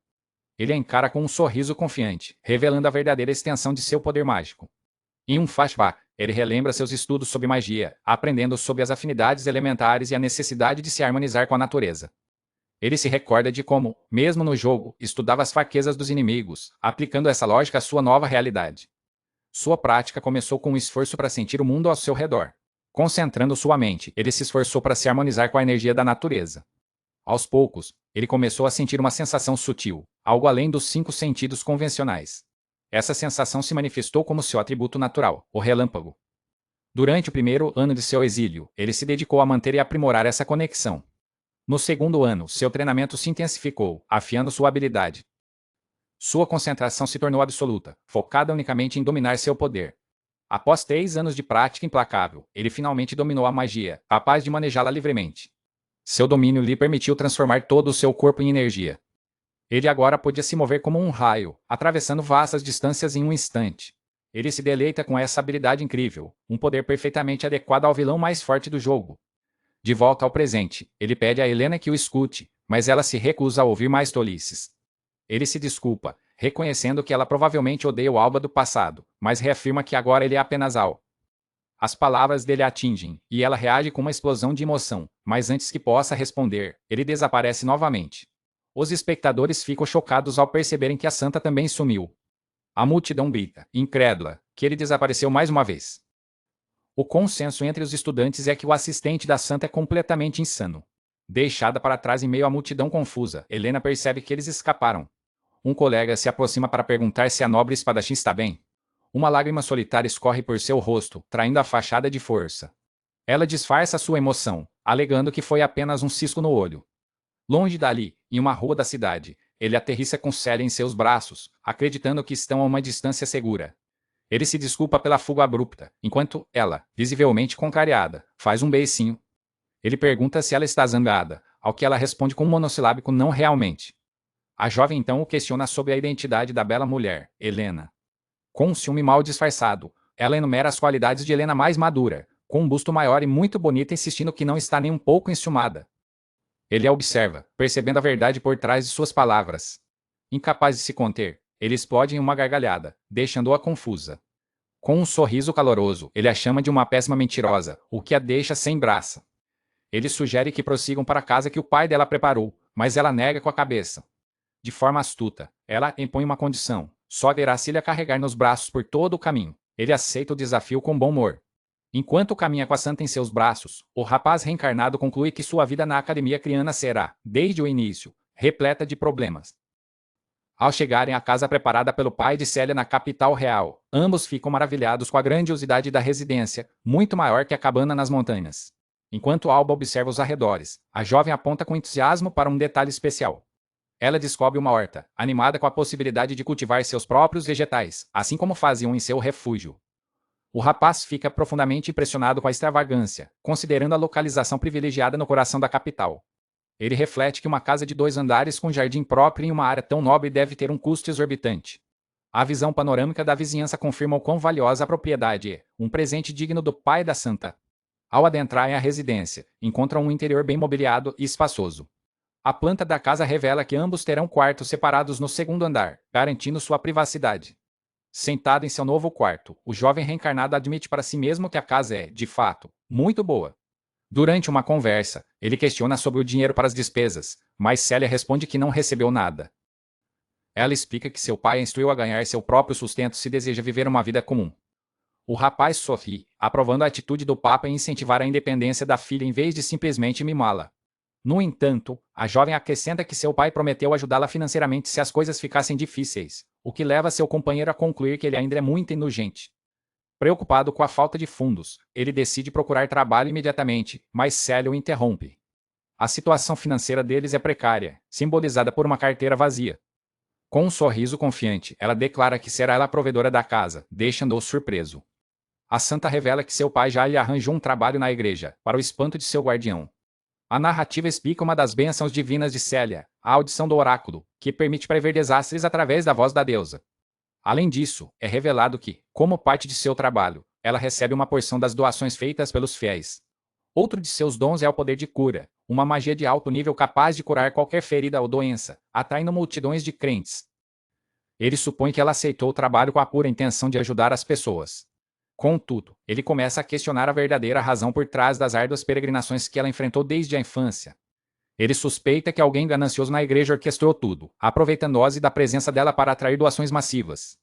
Speaker 1: Ele a encara com um sorriso confiante, revelando a verdadeira extensão de seu poder mágico. Em um flashback, ele relembra seus estudos sobre magia, aprendendo sobre as afinidades elementares e a necessidade de se harmonizar com a natureza. Ele se recorda de como, mesmo no jogo, estudava as fraquezas dos inimigos, aplicando essa lógica à sua nova realidade. Sua prática começou com um esforço para sentir o mundo ao seu redor. Concentrando sua mente, ele se esforçou para se harmonizar com a energia da natureza. Aos poucos, ele começou a sentir uma sensação sutil, algo além dos 5 sentidos convencionais. Essa sensação se manifestou como seu atributo natural, o relâmpago. Durante o primeiro ano de seu exílio, ele se dedicou a manter e aprimorar essa conexão. No segundo ano, seu treinamento se intensificou, afiando sua habilidade. Sua concentração se tornou absoluta, focada unicamente em dominar seu poder. Após 3 anos de prática implacável, ele finalmente dominou a magia, capaz de manejá-la livremente. Seu domínio lhe permitiu transformar todo o seu corpo em energia. Ele agora podia se mover como um raio, atravessando vastas distâncias em um instante. Ele se deleita com essa habilidade incrível, um poder perfeitamente adequado ao vilão mais forte do jogo. De volta ao presente, ele pede a Helena que o escute, mas ela se recusa a ouvir mais tolices. Ele se desculpa, reconhecendo que ela provavelmente odeia o Alba do passado, mas reafirma que agora ele é apenas Al. As palavras dele a atingem, e ela reage com uma explosão de emoção, mas antes que possa responder, ele desaparece novamente. Os espectadores ficam chocados ao perceberem que a santa também sumiu. A multidão grita, incrédula, que ele desapareceu mais uma vez. O consenso entre os estudantes é que o assistente da santa é completamente insano. Deixada para trás em meio à multidão confusa, Helena percebe que eles escaparam. Um colega se aproxima para perguntar se a nobre espadachim está bem. Uma lágrima solitária escorre por seu rosto, traindo a fachada de força. Ela disfarça sua emoção, alegando que foi apenas um cisco no olho. Longe dali, em uma rua da cidade, ele aterrissa com Celia em seus braços, acreditando que estão a uma distância segura. Ele se desculpa pela fuga abrupta, enquanto ela, visivelmente contrariada, faz um beicinho. Ele pergunta se ela está zangada, ao que ela responde com um monossilábico não realmente. A jovem então o questiona sobre a identidade da bela mulher, Helena. Com um ciúme mal disfarçado, ela enumera as qualidades de Helena mais madura, com um busto maior e muito bonita, insistindo que não está nem um pouco enciumada. Ele a observa, percebendo a verdade por trás de suas palavras. Incapaz de se conter, ele explode em uma gargalhada, deixando-a confusa. Com um sorriso caloroso, ele a chama de uma péssima mentirosa, o que a deixa sem graça. Ele sugere que prossigam para a casa que o pai dela preparou, mas ela nega com a cabeça. De forma astuta, ela impõe uma condição: só verá se ele a carregar nos braços por todo o caminho. Ele aceita o desafio com bom humor. Enquanto caminha com a santa em seus braços, o rapaz reencarnado conclui que sua vida na Academia Criana será, desde o início, repleta de problemas. Ao chegarem à casa preparada pelo pai de Célia na capital real, ambos ficam maravilhados com a grandiosidade da residência, muito maior que a cabana nas montanhas. Enquanto Alba observa os arredores, a jovem aponta com entusiasmo para um detalhe especial. Ela descobre uma horta, animada com a possibilidade de cultivar seus próprios vegetais, assim como faziam em seu refúgio. O rapaz fica profundamente impressionado com a extravagância, considerando a localização privilegiada no coração da capital. Ele reflete que uma casa de 2 andares com jardim próprio em uma área tão nobre deve ter um custo exorbitante. A visão panorâmica da vizinhança confirma o quão valiosa a propriedade é, um presente digno do pai da santa. Ao adentrarem a residência, encontram um interior bem mobiliado e espaçoso. A planta da casa revela que ambos terão quartos separados no segundo andar, garantindo sua privacidade. Sentado em seu novo quarto, o jovem reencarnado admite para si mesmo que a casa é, de fato, muito boa. Durante uma conversa, ele questiona sobre o dinheiro para as despesas, mas Célia responde que não recebeu nada. Ela explica que seu pai a instruiu a ganhar seu próprio sustento se deseja viver uma vida comum. O rapaz sorri, aprovando a atitude do Papa em incentivar a independência da filha em vez de simplesmente mimá-la. No entanto, a jovem acrescenta que seu pai prometeu ajudá-la financeiramente se as coisas ficassem difíceis, o que leva seu companheiro a concluir que ele ainda é muito indulgente. Preocupado com a falta de fundos, ele decide procurar trabalho imediatamente, mas Célia o interrompe. A situação financeira deles é precária, simbolizada por uma carteira vazia. Com um sorriso confiante, ela declara que será ela a provedora da casa, deixando-o surpreso. A santa revela que seu pai já lhe arranjou um trabalho na igreja, para o espanto de seu guardião. A narrativa explica uma das bênçãos divinas de Célia, a audição do oráculo, que permite prever desastres através da voz da deusa. Além disso, é revelado que, como parte de seu trabalho, ela recebe uma porção das doações feitas pelos fiéis. Outro de seus dons é o poder de cura, uma magia de alto nível capaz de curar qualquer ferida ou doença, atraindo multidões de crentes. Ele supõe que ela aceitou o trabalho com a pura intenção de ajudar as pessoas. Contudo, ele começa a questionar a verdadeira razão por trás das árduas peregrinações que ela enfrentou desde a infância. Ele suspeita que alguém ganancioso na igreja orquestrou tudo, aproveitando-se da presença dela para atrair doações massivas.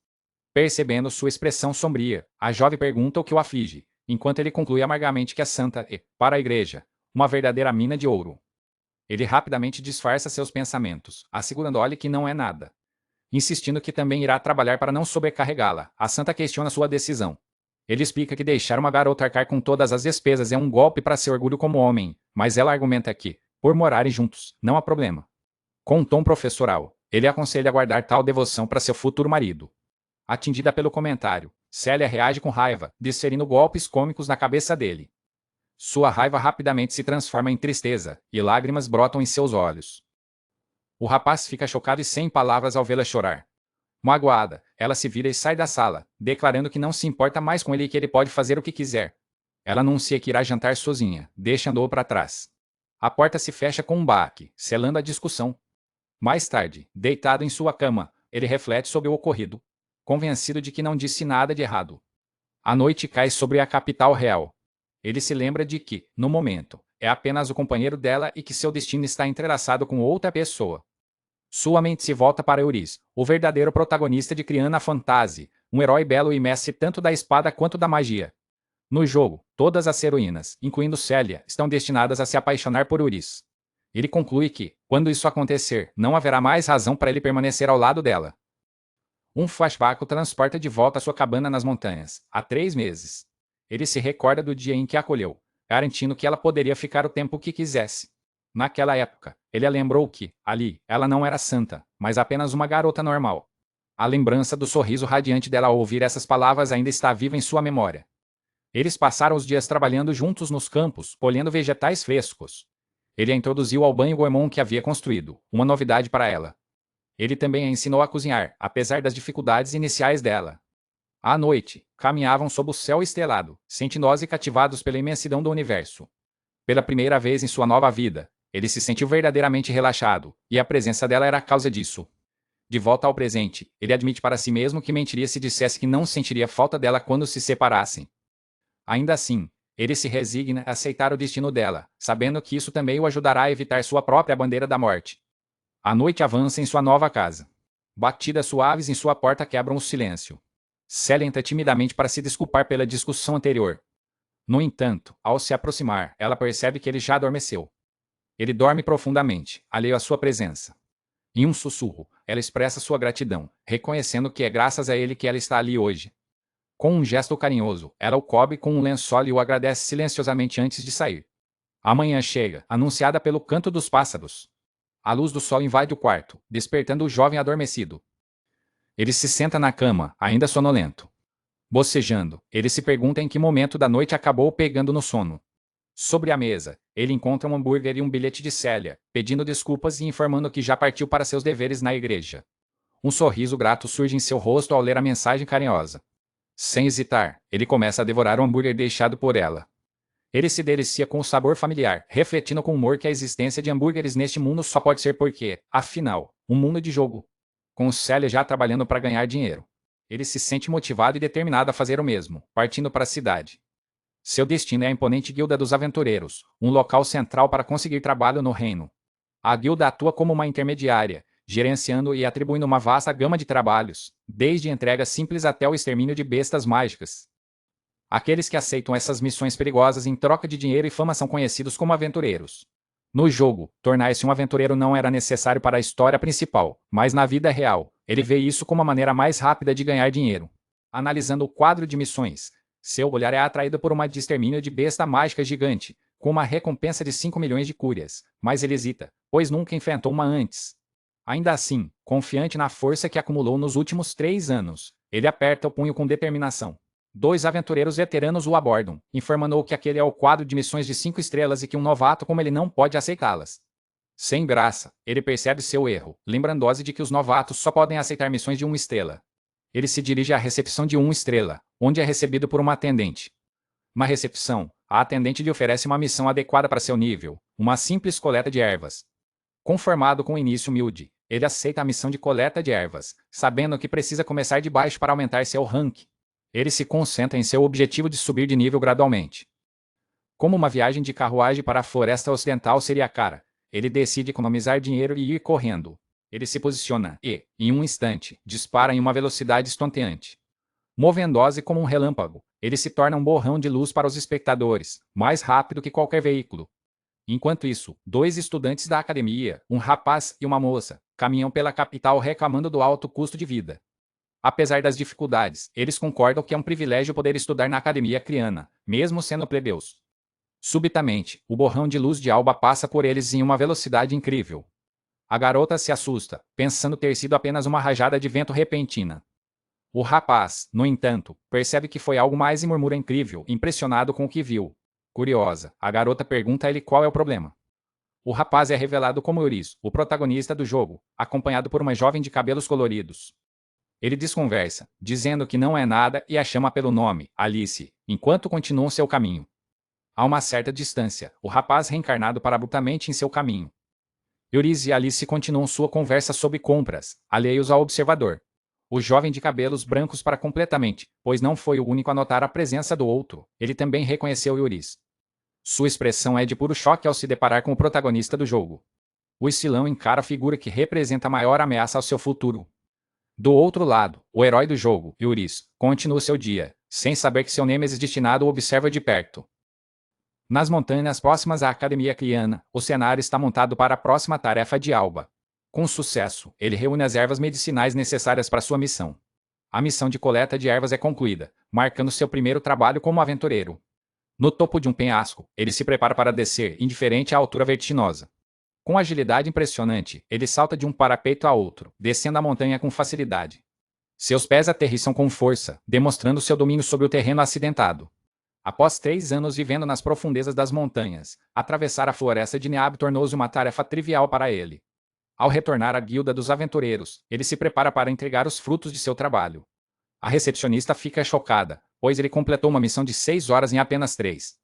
Speaker 1: Percebendo sua expressão sombria, a jovem pergunta o que o aflige, enquanto ele conclui amargamente que a santa é, para a igreja, uma verdadeira mina de ouro. Ele rapidamente disfarça seus pensamentos, assegurando-lhe que não é nada. Insistindo que também irá trabalhar para não sobrecarregá-la, a santa questiona sua decisão. Ele explica que deixar uma garota arcar com todas as despesas é um golpe para seu orgulho como homem, mas ela argumenta que, por morarem juntos, não há problema. Com um tom professoral, ele aconselha guardar tal devoção para seu futuro marido. Atingida pelo comentário, Célia reage com raiva, desferindo golpes cômicos na cabeça dele. Sua raiva rapidamente se transforma em tristeza, e lágrimas brotam em seus olhos. O rapaz fica chocado e sem palavras ao vê-la chorar. Magoada, ela se vira e sai da sala, declarando que não se importa mais com ele e que ele pode fazer o que quiser. Ela anuncia que irá jantar sozinha, deixando-o para trás. A porta se fecha com um baque, selando a discussão. Mais tarde, deitado em sua cama, ele reflete sobre o ocorrido, convencido de que não disse nada de errado. A noite cai sobre a capital real. Ele se lembra de que, no momento, é apenas o companheiro dela e que seu destino está entrelaçado com outra pessoa. Sua mente se volta para Euris, o verdadeiro protagonista de Criana Fantasy, um herói belo e mestre tanto da espada quanto da magia. No jogo, todas as heroínas, incluindo Célia, estão destinadas a se apaixonar por Euris. Ele conclui que, quando isso acontecer, não haverá mais razão para ele permanecer ao lado dela. Um flashback o transporta de volta à sua cabana nas montanhas, há 3 meses. Ele se recorda do dia em que a acolheu, garantindo que ela poderia ficar o tempo que quisesse. Naquela época, ele a lembrou que, ali, ela não era santa, mas apenas uma garota normal. A lembrança do sorriso radiante dela ao ouvir essas palavras ainda está viva em sua memória. Eles passaram os dias trabalhando juntos nos campos, colhendo vegetais frescos. Ele a introduziu ao banho goemon que havia construído, uma novidade para ela. Ele também a ensinou a cozinhar, apesar das dificuldades iniciais dela. À noite, caminhavam sob o céu estrelado, sentindo-se cativados pela imensidão do universo. Pela primeira vez em sua nova vida, ele se sentiu verdadeiramente relaxado, e a presença dela era a causa disso. De volta ao presente, ele admite para si mesmo que mentiria se dissesse que não sentiria falta dela quando se separassem. Ainda assim, ele se resigna a aceitar o destino dela, sabendo que isso também o ajudará a evitar sua própria bandeira da morte. A noite avança em sua nova casa. Batidas suaves em sua porta quebram o silêncio. Célia entra timidamente para se desculpar pela discussão anterior. No entanto, ao se aproximar, ela percebe que ele já adormeceu. Ele dorme profundamente, alheio à sua presença. Em um sussurro, ela expressa sua gratidão, reconhecendo que é graças a ele que ela está ali hoje. Com um gesto carinhoso, ela o cobre com um lençol e o agradece silenciosamente antes de sair. A manhã chega, anunciada pelo canto dos pássaros. A luz do sol invade o quarto, despertando o jovem adormecido. Ele se senta na cama, ainda sonolento. Bocejando, ele se pergunta em que momento da noite acabou pegando no sono. Sobre a mesa, ele encontra um hambúrguer e um bilhete de Célia, pedindo desculpas e informando que já partiu para seus deveres na igreja. Um sorriso grato surge em seu rosto ao ler a mensagem carinhosa. Sem hesitar, ele começa a devorar o hambúrguer deixado por ela. Ele se delicia com o sabor familiar, refletindo com humor que a existência de hambúrgueres neste mundo só pode ser porque, afinal, um mundo de jogo. Com Célia já trabalhando para ganhar dinheiro. Ele se sente motivado e determinado a fazer o mesmo, partindo para a cidade. Seu destino é a imponente Guilda dos Aventureiros, um local central para conseguir trabalho no reino. A guilda atua como uma intermediária, gerenciando e atribuindo uma vasta gama de trabalhos, desde entregas simples até o extermínio de bestas mágicas. Aqueles que aceitam essas missões perigosas em troca de dinheiro e fama são conhecidos como aventureiros. No jogo, tornar-se um aventureiro não era necessário para a história principal, mas na vida real, ele vê isso como a maneira mais rápida de ganhar dinheiro. Analisando o quadro de missões, seu olhar é atraído por uma de extermínio de besta mágica gigante, com uma recompensa de 5 milhões de cúrias, mas ele hesita, pois nunca enfrentou uma antes. Ainda assim, confiante na força que acumulou nos últimos 3 anos, ele aperta o punho com determinação. 2 aventureiros veteranos o abordam, informando que aquele é o quadro de missões de 5 estrelas e que um novato como ele não pode aceitá-las. Sem graça, ele percebe seu erro, lembrando-se de que os novatos só podem aceitar missões de 1 estrela. Ele se dirige à recepção de 1 estrela, onde é recebido por uma atendente. Na recepção, a atendente lhe oferece uma missão adequada para seu nível, uma simples coleta de ervas. Conformado com o início humilde, ele aceita a missão de coleta de ervas, sabendo que precisa começar de baixo para aumentar seu rank. Ele se concentra em seu objetivo de subir de nível gradualmente. Como uma viagem de carruagem para a floresta ocidental seria cara, ele decide economizar dinheiro e ir correndo. Ele se posiciona e, em um instante, dispara em uma velocidade estonteante. Movendo-se como um relâmpago, ele se torna um borrão de luz para os espectadores, mais rápido que qualquer veículo. Enquanto isso, dois estudantes da academia, um rapaz e uma moça, caminham pela capital reclamando do alto custo de vida. Apesar das dificuldades, eles concordam que é um privilégio poder estudar na academia criana, mesmo sendo plebeus. Subitamente, o borrão de luz de alba passa por eles em uma velocidade incrível. A garota se assusta, pensando ter sido apenas uma rajada de vento repentina. O rapaz, no entanto, percebe que foi algo mais e murmura incrível, impressionado com o que viu. Curiosa, a garota pergunta a ele qual é o problema. O rapaz é revelado como Euris, o protagonista do jogo, acompanhado por uma jovem de cabelos coloridos. Ele desconversa, dizendo que não é nada e a chama pelo nome, Alice, enquanto continuam seu caminho. A uma certa distância, o rapaz reencarnado para abruptamente em seu caminho. Euris e Alice continuam sua conversa sobre compras, alheios ao observador. O jovem de cabelos brancos para completamente, pois não foi o único a notar a presença do outro, ele também reconheceu Euris. Sua expressão é de puro choque ao se deparar com o protagonista do jogo. O estilão encara a figura que representa a maior ameaça ao seu futuro. Do outro lado, o herói do jogo, Euris, continua seu dia, sem saber que seu nêmesis destinado o observa de perto. Nas montanhas próximas à Academia Criana, o cenário está montado para a próxima tarefa de Alba. Com sucesso, ele reúne as ervas medicinais necessárias para sua missão. A missão de coleta de ervas é concluída, marcando seu primeiro trabalho como aventureiro. No topo de um penhasco, ele se prepara para descer, indiferente à altura vertiginosa. Com agilidade impressionante, ele salta de um parapeito a outro, descendo a montanha com facilidade. Seus pés aterrissam com força, demonstrando seu domínio sobre o terreno acidentado. Após 3 anos vivendo nas profundezas das montanhas, atravessar a floresta de Neab tornou-se uma tarefa trivial para ele. Ao retornar à guilda dos aventureiros, ele se prepara para entregar os frutos de seu trabalho. A recepcionista fica chocada, pois ele completou uma missão de 6 horas em apenas 3.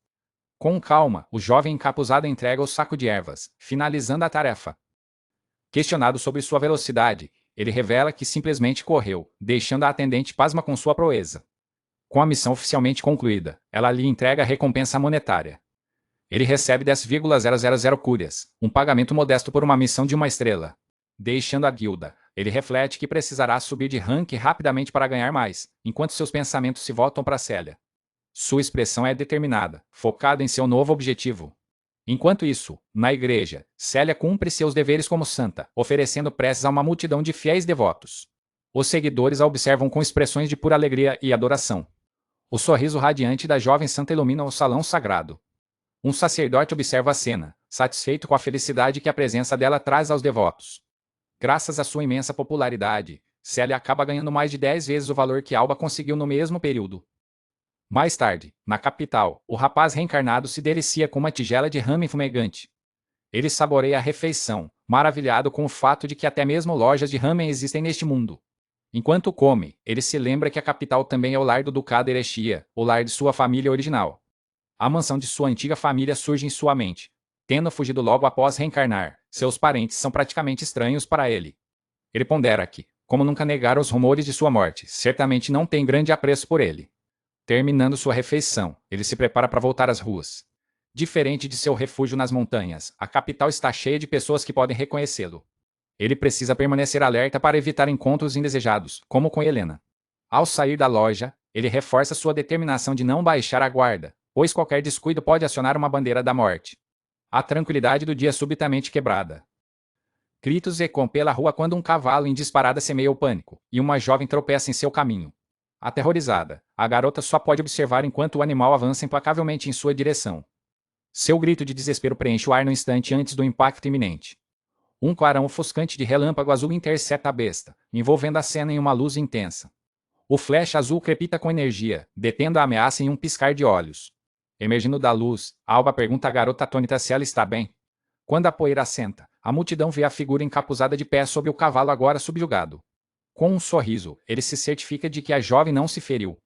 Speaker 1: Com calma, o jovem encapuzado entrega o saco de ervas, finalizando a tarefa. Questionado sobre sua velocidade, ele revela que simplesmente correu, deixando a atendente pasma com sua proeza. Com a missão oficialmente concluída, ela lhe entrega a recompensa monetária. Ele recebe 10,000 cúrias, um pagamento modesto por uma missão de 1 estrela. Deixando a guilda, ele reflete que precisará subir de rank rapidamente para ganhar mais, enquanto seus pensamentos se voltam para Célia. Sua expressão é determinada, focada em seu novo objetivo. Enquanto isso, na igreja, Célia cumpre seus deveres como santa, oferecendo preces a uma multidão de fiéis devotos. Os seguidores a observam com expressões de pura alegria e adoração. O sorriso radiante da jovem santa ilumina o salão sagrado. Um sacerdote observa a cena, satisfeito com a felicidade que a presença dela traz aos devotos. Graças à sua imensa popularidade, Célia acaba ganhando mais de 10 vezes o valor que Alba conseguiu no mesmo período. Mais tarde, na capital, o rapaz reencarnado se delicia com uma tigela de ramen fumegante. Ele saboreia a refeição, maravilhado com o fato de que até mesmo lojas de ramen existem neste mundo. Enquanto come, ele se lembra que a capital também é o lar do Ducado Erechia, o lar de sua família original. A mansão de sua antiga família surge em sua mente. Tendo fugido logo após reencarnar, seus parentes são praticamente estranhos para ele. Ele pondera que, como nunca negaram os rumores de sua morte, certamente não tem grande apreço por ele. Terminando sua refeição, ele se prepara para voltar às ruas. Diferente de seu refúgio nas montanhas, a capital está cheia de pessoas que podem reconhecê-lo. Ele precisa permanecer alerta para evitar encontros indesejados, como com Helena. Ao sair da loja, ele reforça sua determinação de não baixar a guarda, pois qualquer descuido pode acionar uma bandeira da morte. A tranquilidade do dia é subitamente quebrada. Gritos ecoam pela rua quando um cavalo em disparada semeia o pânico, e uma jovem tropeça em seu caminho. Aterrorizada, a garota só pode observar enquanto o animal avança implacavelmente em sua direção. Seu grito de desespero preenche o ar no instante antes do impacto iminente. Um clarão ofuscante de relâmpago azul intercepta a besta, envolvendo a cena em uma luz intensa. O flash azul crepita com energia, detendo a ameaça em um piscar de olhos. Emergindo da luz, Alba pergunta à garota atônita se ela está bem. Quando a poeira assenta, a multidão vê a figura encapuzada de pé sob o cavalo agora subjugado. Com um sorriso, ele se certifica de que a jovem não se feriu.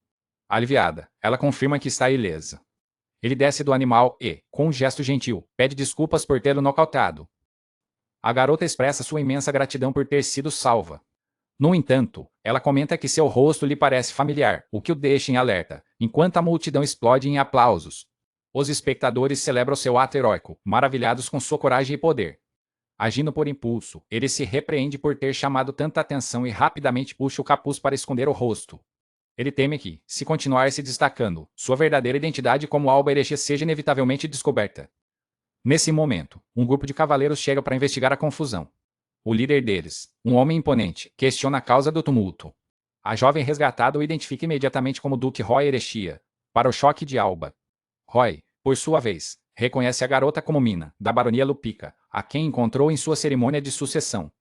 Speaker 1: Aliviada, ela confirma que está ilesa. Ele desce do animal e, com um gesto gentil, pede desculpas por tê-lo nocauteado. A garota expressa sua imensa gratidão por ter sido salva. No entanto, ela comenta que seu rosto lhe parece familiar, o que o deixa em alerta, enquanto a multidão explode em aplausos. Os espectadores celebram seu ato heróico, maravilhados com sua coragem e poder. Agindo por impulso, ele se repreende por ter chamado tanta atenção e rapidamente puxa o capuz para esconder o rosto. Ele teme que, se continuar se destacando, sua verdadeira identidade como Alba Erechia seja inevitavelmente descoberta. Nesse momento, um grupo de cavaleiros chega para investigar a confusão. O líder deles, um homem imponente, questiona a causa do tumulto. A jovem resgatada o identifica imediatamente como Duque Roy Erechia, para o choque de Alba. Roy, por sua vez, reconhece a garota como Mina, da baronia Lupica, a quem encontrou em sua cerimônia de sucessão.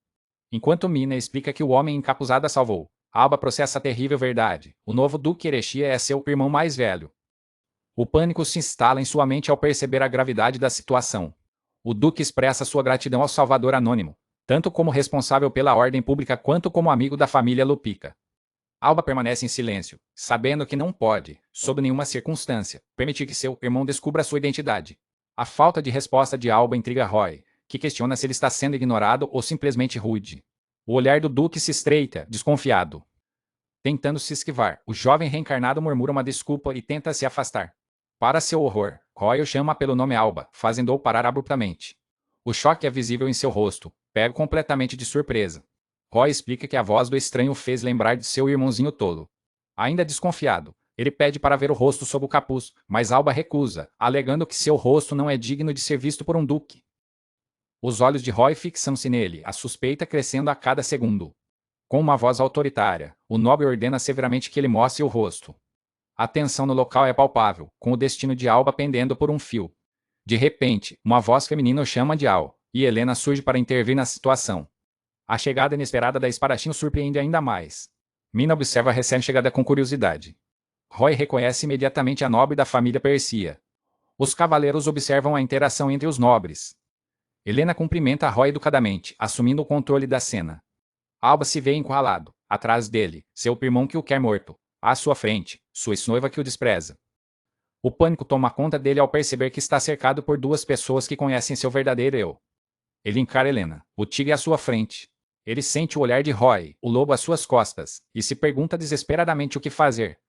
Speaker 1: Enquanto Mina explica que o homem encapuzado a salvou, Alba processa a terrível verdade: o novo Duque Erechia é seu irmão mais velho. O pânico se instala em sua mente ao perceber a gravidade da situação. O Duque expressa sua gratidão ao Salvador Anônimo, tanto como responsável pela ordem pública quanto como amigo da família Lupica. Alba permanece em silêncio, sabendo que não pode, sob nenhuma circunstância, permitir que seu irmão descubra sua identidade. A falta de resposta de Alba intriga Roy, que questiona se ele está sendo ignorado ou simplesmente rude. O olhar do Duque se estreita, desconfiado. Tentando se esquivar, o jovem reencarnado murmura uma desculpa e tenta se afastar. Para seu horror, Roy o chama pelo nome Alba, fazendo-o parar abruptamente. O choque é visível em seu rosto, pego completamente de surpresa. Roy explica que a voz do estranho o fez lembrar de seu irmãozinho tolo. Ainda desconfiado, ele pede para ver o rosto sob o capuz, mas Alba recusa, alegando que seu rosto não é digno de ser visto por um duque. Os olhos de Roy fixam-se nele, a suspeita crescendo a cada segundo. Com uma voz autoritária, o nobre ordena severamente que ele mostre o rosto. A tensão no local é palpável, com o destino de Alba pendendo por um fio. De repente, uma voz feminina o chama de Al, e Helena surge para intervir na situação. A chegada inesperada da espadachim o surpreende ainda mais. Mina observa a recém-chegada com curiosidade. Roy reconhece imediatamente a nobre da família Persia. Os cavaleiros observam a interação entre os nobres. Helena cumprimenta Roy educadamente, assumindo o controle da cena. Alba se vê encurralado. Atrás dele, seu irmão que o quer morto. À sua frente, sua ex-noiva que o despreza. O pânico toma conta dele ao perceber que está cercado por duas pessoas que conhecem seu verdadeiro eu. Ele encara Helena, o tigre à sua frente. Ele sente o olhar de Roy, o lobo às suas costas, e se pergunta desesperadamente o que fazer.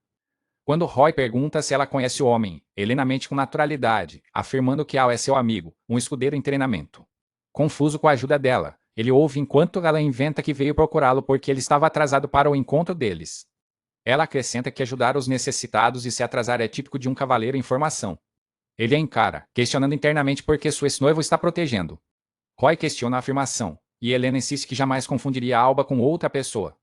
Speaker 1: Quando Roy pergunta se ela conhece o homem, Helena mente com naturalidade, afirmando que Al é seu amigo, um escudeiro em treinamento. Confuso com a ajuda dela, ele ouve enquanto ela inventa que veio procurá-lo porque ele estava atrasado para o encontro deles. Ela acrescenta que ajudar os necessitados e se atrasar é típico de um cavaleiro em formação. Ele a encara, questionando internamente por que sua ex-noivo está protegendo. Roy questiona a afirmação, e Helena insiste que jamais confundiria Alba com outra pessoa.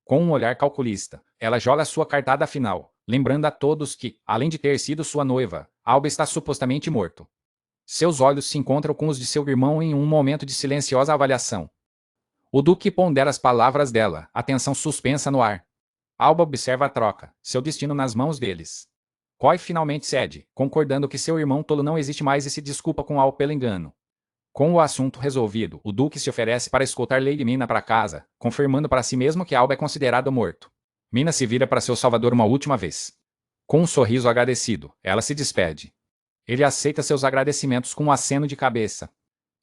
Speaker 1: Com um olhar calculista, ela joga sua cartada final, lembrando a todos que, além de ter sido sua noiva, Alba está supostamente morto. Seus olhos se encontram com os de seu irmão em um momento de silenciosa avaliação. O Duque pondera as palavras dela, atenção suspensa no ar. Alba observa a troca, seu destino nas mãos deles. Roy finalmente cede, concordando que seu irmão tolo não existe mais e se desculpa com Al pelo engano. Com o assunto resolvido, o Duque se oferece para escoltar Lady Mina para casa, confirmando para si mesmo que Alba é considerado morto. Mina se vira para seu salvador uma última vez. Com um sorriso agradecido, ela se despede. Ele aceita seus agradecimentos com um aceno de cabeça.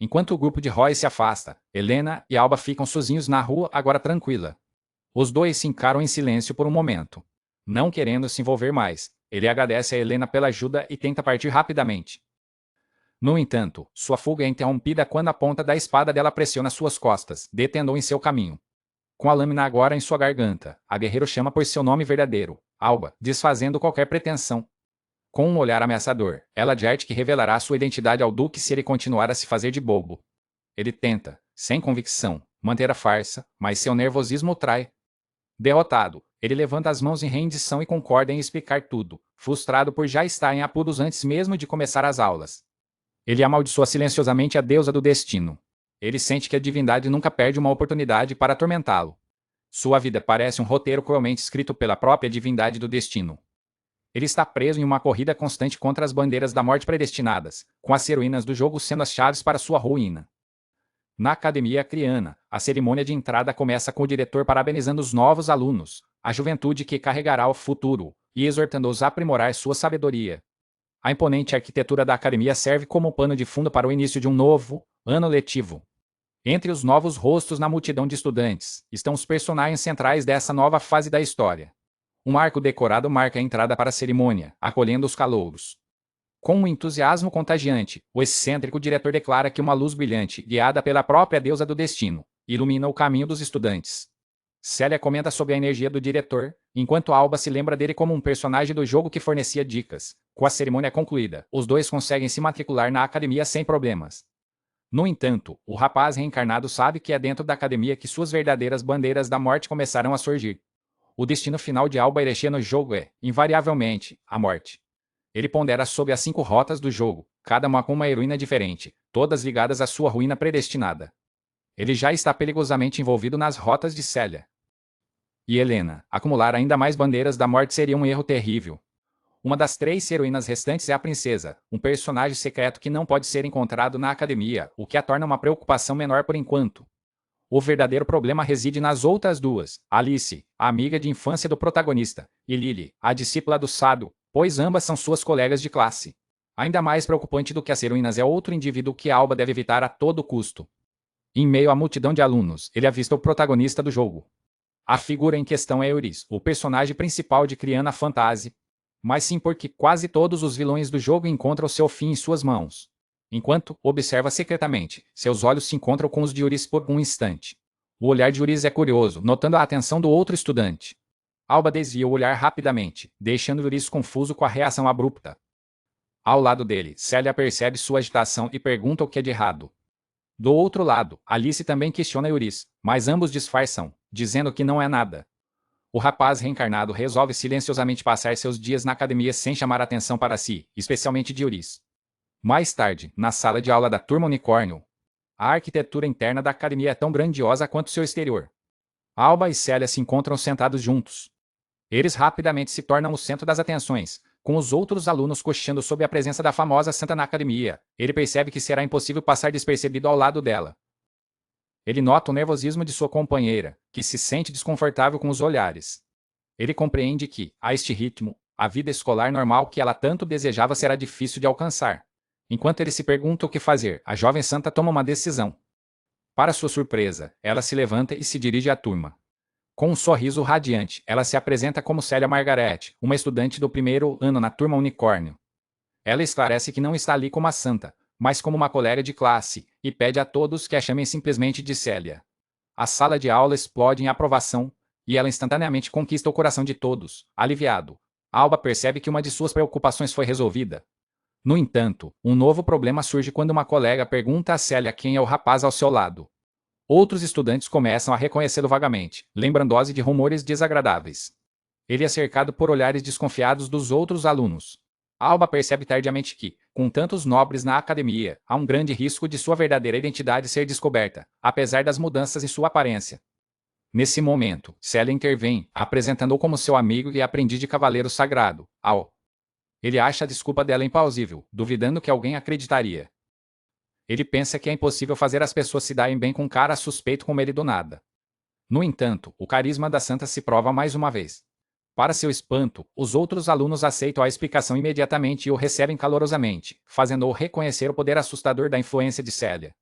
Speaker 1: Enquanto o grupo de Roy se afasta, Helena e Alba ficam sozinhos na rua, agora tranquila. Os dois se encaram em silêncio por um momento. Não querendo se envolver mais, ele agradece a Helena pela ajuda e tenta partir rapidamente. No entanto, sua fuga é interrompida quando a ponta da espada dela pressiona suas costas, detendo-o em seu caminho. Com a lâmina agora em sua garganta, a guerreira chama por seu nome verdadeiro, Alba, desfazendo qualquer pretensão. Com um olhar ameaçador, ela adverte que revelará sua identidade ao Duque se ele continuar a se fazer de bobo. Ele tenta, sem convicção, manter a farsa, mas seu nervosismo o trai. Derrotado, ele levanta as mãos em rendição e concorda em explicar tudo, frustrado por já estar em apuros antes mesmo de começar as aulas. Ele amaldiçoa silenciosamente a deusa do destino. Ele sente que a divindade nunca perde uma oportunidade para atormentá-lo. Sua vida parece um roteiro cruelmente escrito pela própria divindade do destino. Ele está preso em uma corrida constante contra as bandeiras da morte predestinadas, com as heroínas do jogo sendo as chaves para sua ruína. Na academia criana, a cerimônia de entrada começa com o diretor parabenizando os novos alunos, a juventude que carregará o futuro, e exortando-os a aprimorar sua sabedoria. A imponente arquitetura da academia serve como pano de fundo para o início de um novo ano letivo. Entre os novos rostos na multidão de estudantes, estão os personagens centrais dessa nova fase da história. Um arco decorado marca a entrada para a cerimônia, acolhendo os calouros. Com um entusiasmo contagiante, o excêntrico diretor declara que uma luz brilhante, guiada pela própria deusa do destino, ilumina o caminho dos estudantes. Célia comenta sobre a energia do diretor, enquanto Alba se lembra dele como um personagem do jogo que fornecia dicas. Com a cerimônia concluída, os dois conseguem se matricular na academia sem problemas. No entanto, o rapaz reencarnado sabe que é dentro da academia que suas verdadeiras bandeiras da morte começarão a surgir. O destino final de Alba Erechia no jogo é, invariavelmente, a morte. Ele pondera sobre as 5 rotas do jogo, cada uma com uma heroína diferente, todas ligadas à sua ruína predestinada. Ele já está perigosamente envolvido nas rotas de Célia e Helena. Acumular ainda mais bandeiras da morte seria um erro terrível. Uma das 3 heroínas restantes é a princesa, um personagem secreto que não pode ser encontrado na academia, o que a torna uma preocupação menor por enquanto. O verdadeiro problema reside nas outras 2, Alice, a amiga de infância do protagonista, e Lily, a discípula do Sado, pois ambas são suas colegas de classe. Ainda mais preocupante do que as heroínas é outro indivíduo que Alba deve evitar a todo custo. Em meio à multidão de alunos, ele avista o protagonista do jogo. A figura em questão é Euris, o personagem principal de Criana Fantasy, mas sim porque quase todos os vilões do jogo encontram seu fim em suas mãos. Enquanto observa secretamente, seus olhos se encontram com os de Euris por um instante. O olhar de Euris é curioso, notando a atenção do outro estudante. Alba desvia o olhar rapidamente, deixando Euris confuso com a reação abrupta. Ao lado dele, Célia percebe sua agitação e pergunta o que é de errado. Do outro lado, Alice também questiona Euris, mas ambos disfarçam, dizendo que não é nada. O rapaz reencarnado resolve silenciosamente passar seus dias na academia sem chamar atenção para si, especialmente de Euris. Mais tarde, na sala de aula da turma Unicórnio, a arquitetura interna da academia é tão grandiosa quanto seu exterior. Alba e Célia se encontram sentados juntos. Eles rapidamente se tornam o centro das atenções, com os outros alunos cochichando sobre a presença da famosa santa na academia. Ele percebe que será impossível passar despercebido ao lado dela. Ele nota o nervosismo de sua companheira, que se sente desconfortável com os olhares. Ele compreende que, a este ritmo, a vida escolar normal que ela tanto desejava será difícil de alcançar. Enquanto ele se pergunta o que fazer, a jovem santa toma uma decisão. Para sua surpresa, ela se levanta e se dirige à turma. Com um sorriso radiante, ela se apresenta como Célia Margaret, uma estudante do primeiro ano na turma Unicórnio. Ela esclarece que não está ali como a santa, mas como uma colega de classe, e pede a todos que a chamem simplesmente de Célia. A sala de aula explode em aprovação, e ela instantaneamente conquista o coração de todos, aliviado. Alba percebe que uma de suas preocupações foi resolvida. No entanto, um novo problema surge quando uma colega pergunta a Célia quem é o rapaz ao seu lado. Outros estudantes começam a reconhecê-lo vagamente, lembrando-se de rumores desagradáveis. Ele é cercado por olhares desconfiados dos outros alunos. Alba percebe tardiamente que, com tantos nobres na academia, há um grande risco de sua verdadeira identidade ser descoberta, apesar das mudanças em sua aparência. Nesse momento, Célia intervém, apresentando-o como seu amigo e aprendiz de cavaleiro sagrado, Al. Ele acha a desculpa dela implausível, duvidando que alguém acreditaria. Ele pensa que é impossível fazer as pessoas se darem bem com um cara suspeito como ele do nada. No entanto, o carisma da santa se prova mais uma vez. Para seu espanto, os outros alunos aceitam a explicação imediatamente e o recebem calorosamente, fazendo-o reconhecer o poder assustador da influência de Célia.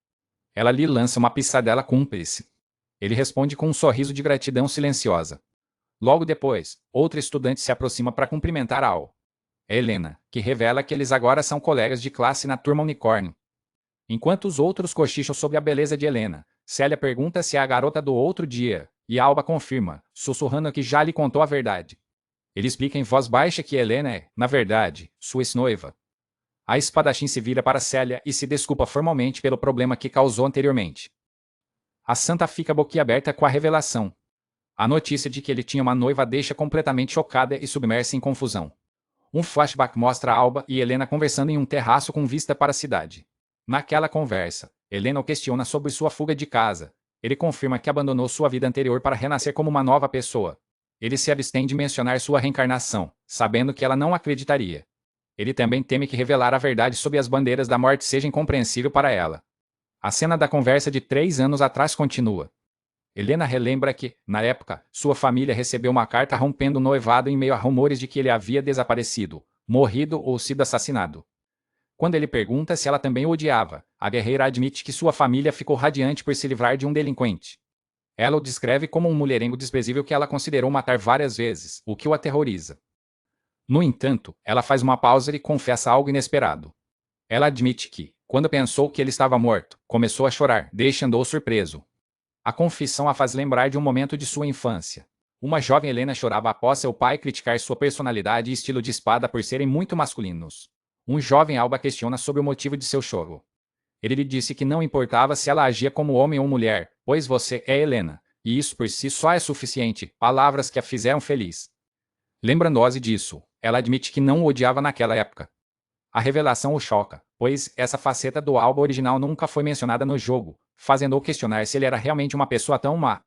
Speaker 1: Ela lhe lança uma piscadela cúmplice. Ele responde com um sorriso de gratidão silenciosa. Logo depois, outro estudante se aproxima para cumprimentar Al. É Helena, que revela que eles agora são colegas de classe na turma Unicórnio. Enquanto os outros cochicham sobre a beleza de Helena, Célia pergunta se é a garota do outro dia, e Alba confirma, sussurrando que já lhe contou a verdade. Ele explica em voz baixa que Helena é, na verdade, sua ex-noiva. A espadachim se vira para Célia e se desculpa formalmente pelo problema que causou anteriormente. A santa fica boquiaberta com a revelação. A notícia de que ele tinha uma noiva a deixa completamente chocada e submersa em confusão. Um flashback mostra Alba e Helena conversando em um terraço com vista para a cidade. Naquela conversa, Helena o questiona sobre sua fuga de casa. Ele confirma que abandonou sua vida anterior para renascer como uma nova pessoa. Ele se abstém de mencionar sua reencarnação, sabendo que ela não acreditaria. Ele também teme que revelar a verdade sobre as bandeiras da morte seja incompreensível para ela. A cena da conversa de 3 anos atrás continua. Helena relembra que, na época, sua família recebeu uma carta rompendo o noivado em meio a rumores de que ele havia desaparecido, morrido ou sido assassinado. Quando ele pergunta se ela também o odiava, a guerreira admite que sua família ficou radiante por se livrar de um delinquente. Ela o descreve como um mulherengo desprezível que ela considerou matar várias vezes, o que o aterroriza. No entanto, ela faz uma pausa e confessa algo inesperado. Ela admite que, quando pensou que ele estava morto, começou a chorar, deixando-o surpreso. A confissão a faz lembrar de um momento de sua infância. Uma jovem Helena chorava após seu pai criticar sua personalidade e estilo de espada por serem muito masculinos. Um jovem Alba questiona sobre o motivo de seu choro. Ele lhe disse que não importava se ela agia como homem ou mulher, pois você é Helena, e isso por si só é suficiente, palavras que a fizeram feliz. Lembrando-se disso, ela admite que não o odiava naquela época. A revelação o choca, pois essa faceta do Alba original nunca foi mencionada no jogo, fazendo-o questionar se ele era realmente uma pessoa tão má.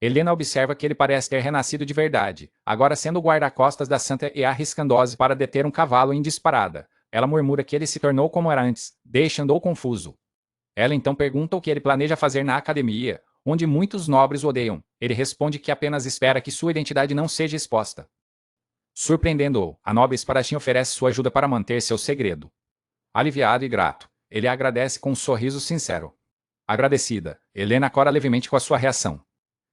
Speaker 1: Helena observa que ele parece ter renascido de verdade, agora sendo o guarda-costas da Santa e arriscando-se para deter um cavalo em disparada. Ela murmura que ele se tornou como era antes, deixando-o confuso. Ela então pergunta o que ele planeja fazer na academia, onde muitos nobres o odeiam. Ele responde que apenas espera que sua identidade não seja exposta. Surpreendendo-o, a nobre espadachim oferece sua ajuda para manter seu segredo. Aliviado e grato, ele agradece com um sorriso sincero. Agradecida, Helena cora levemente com a sua reação.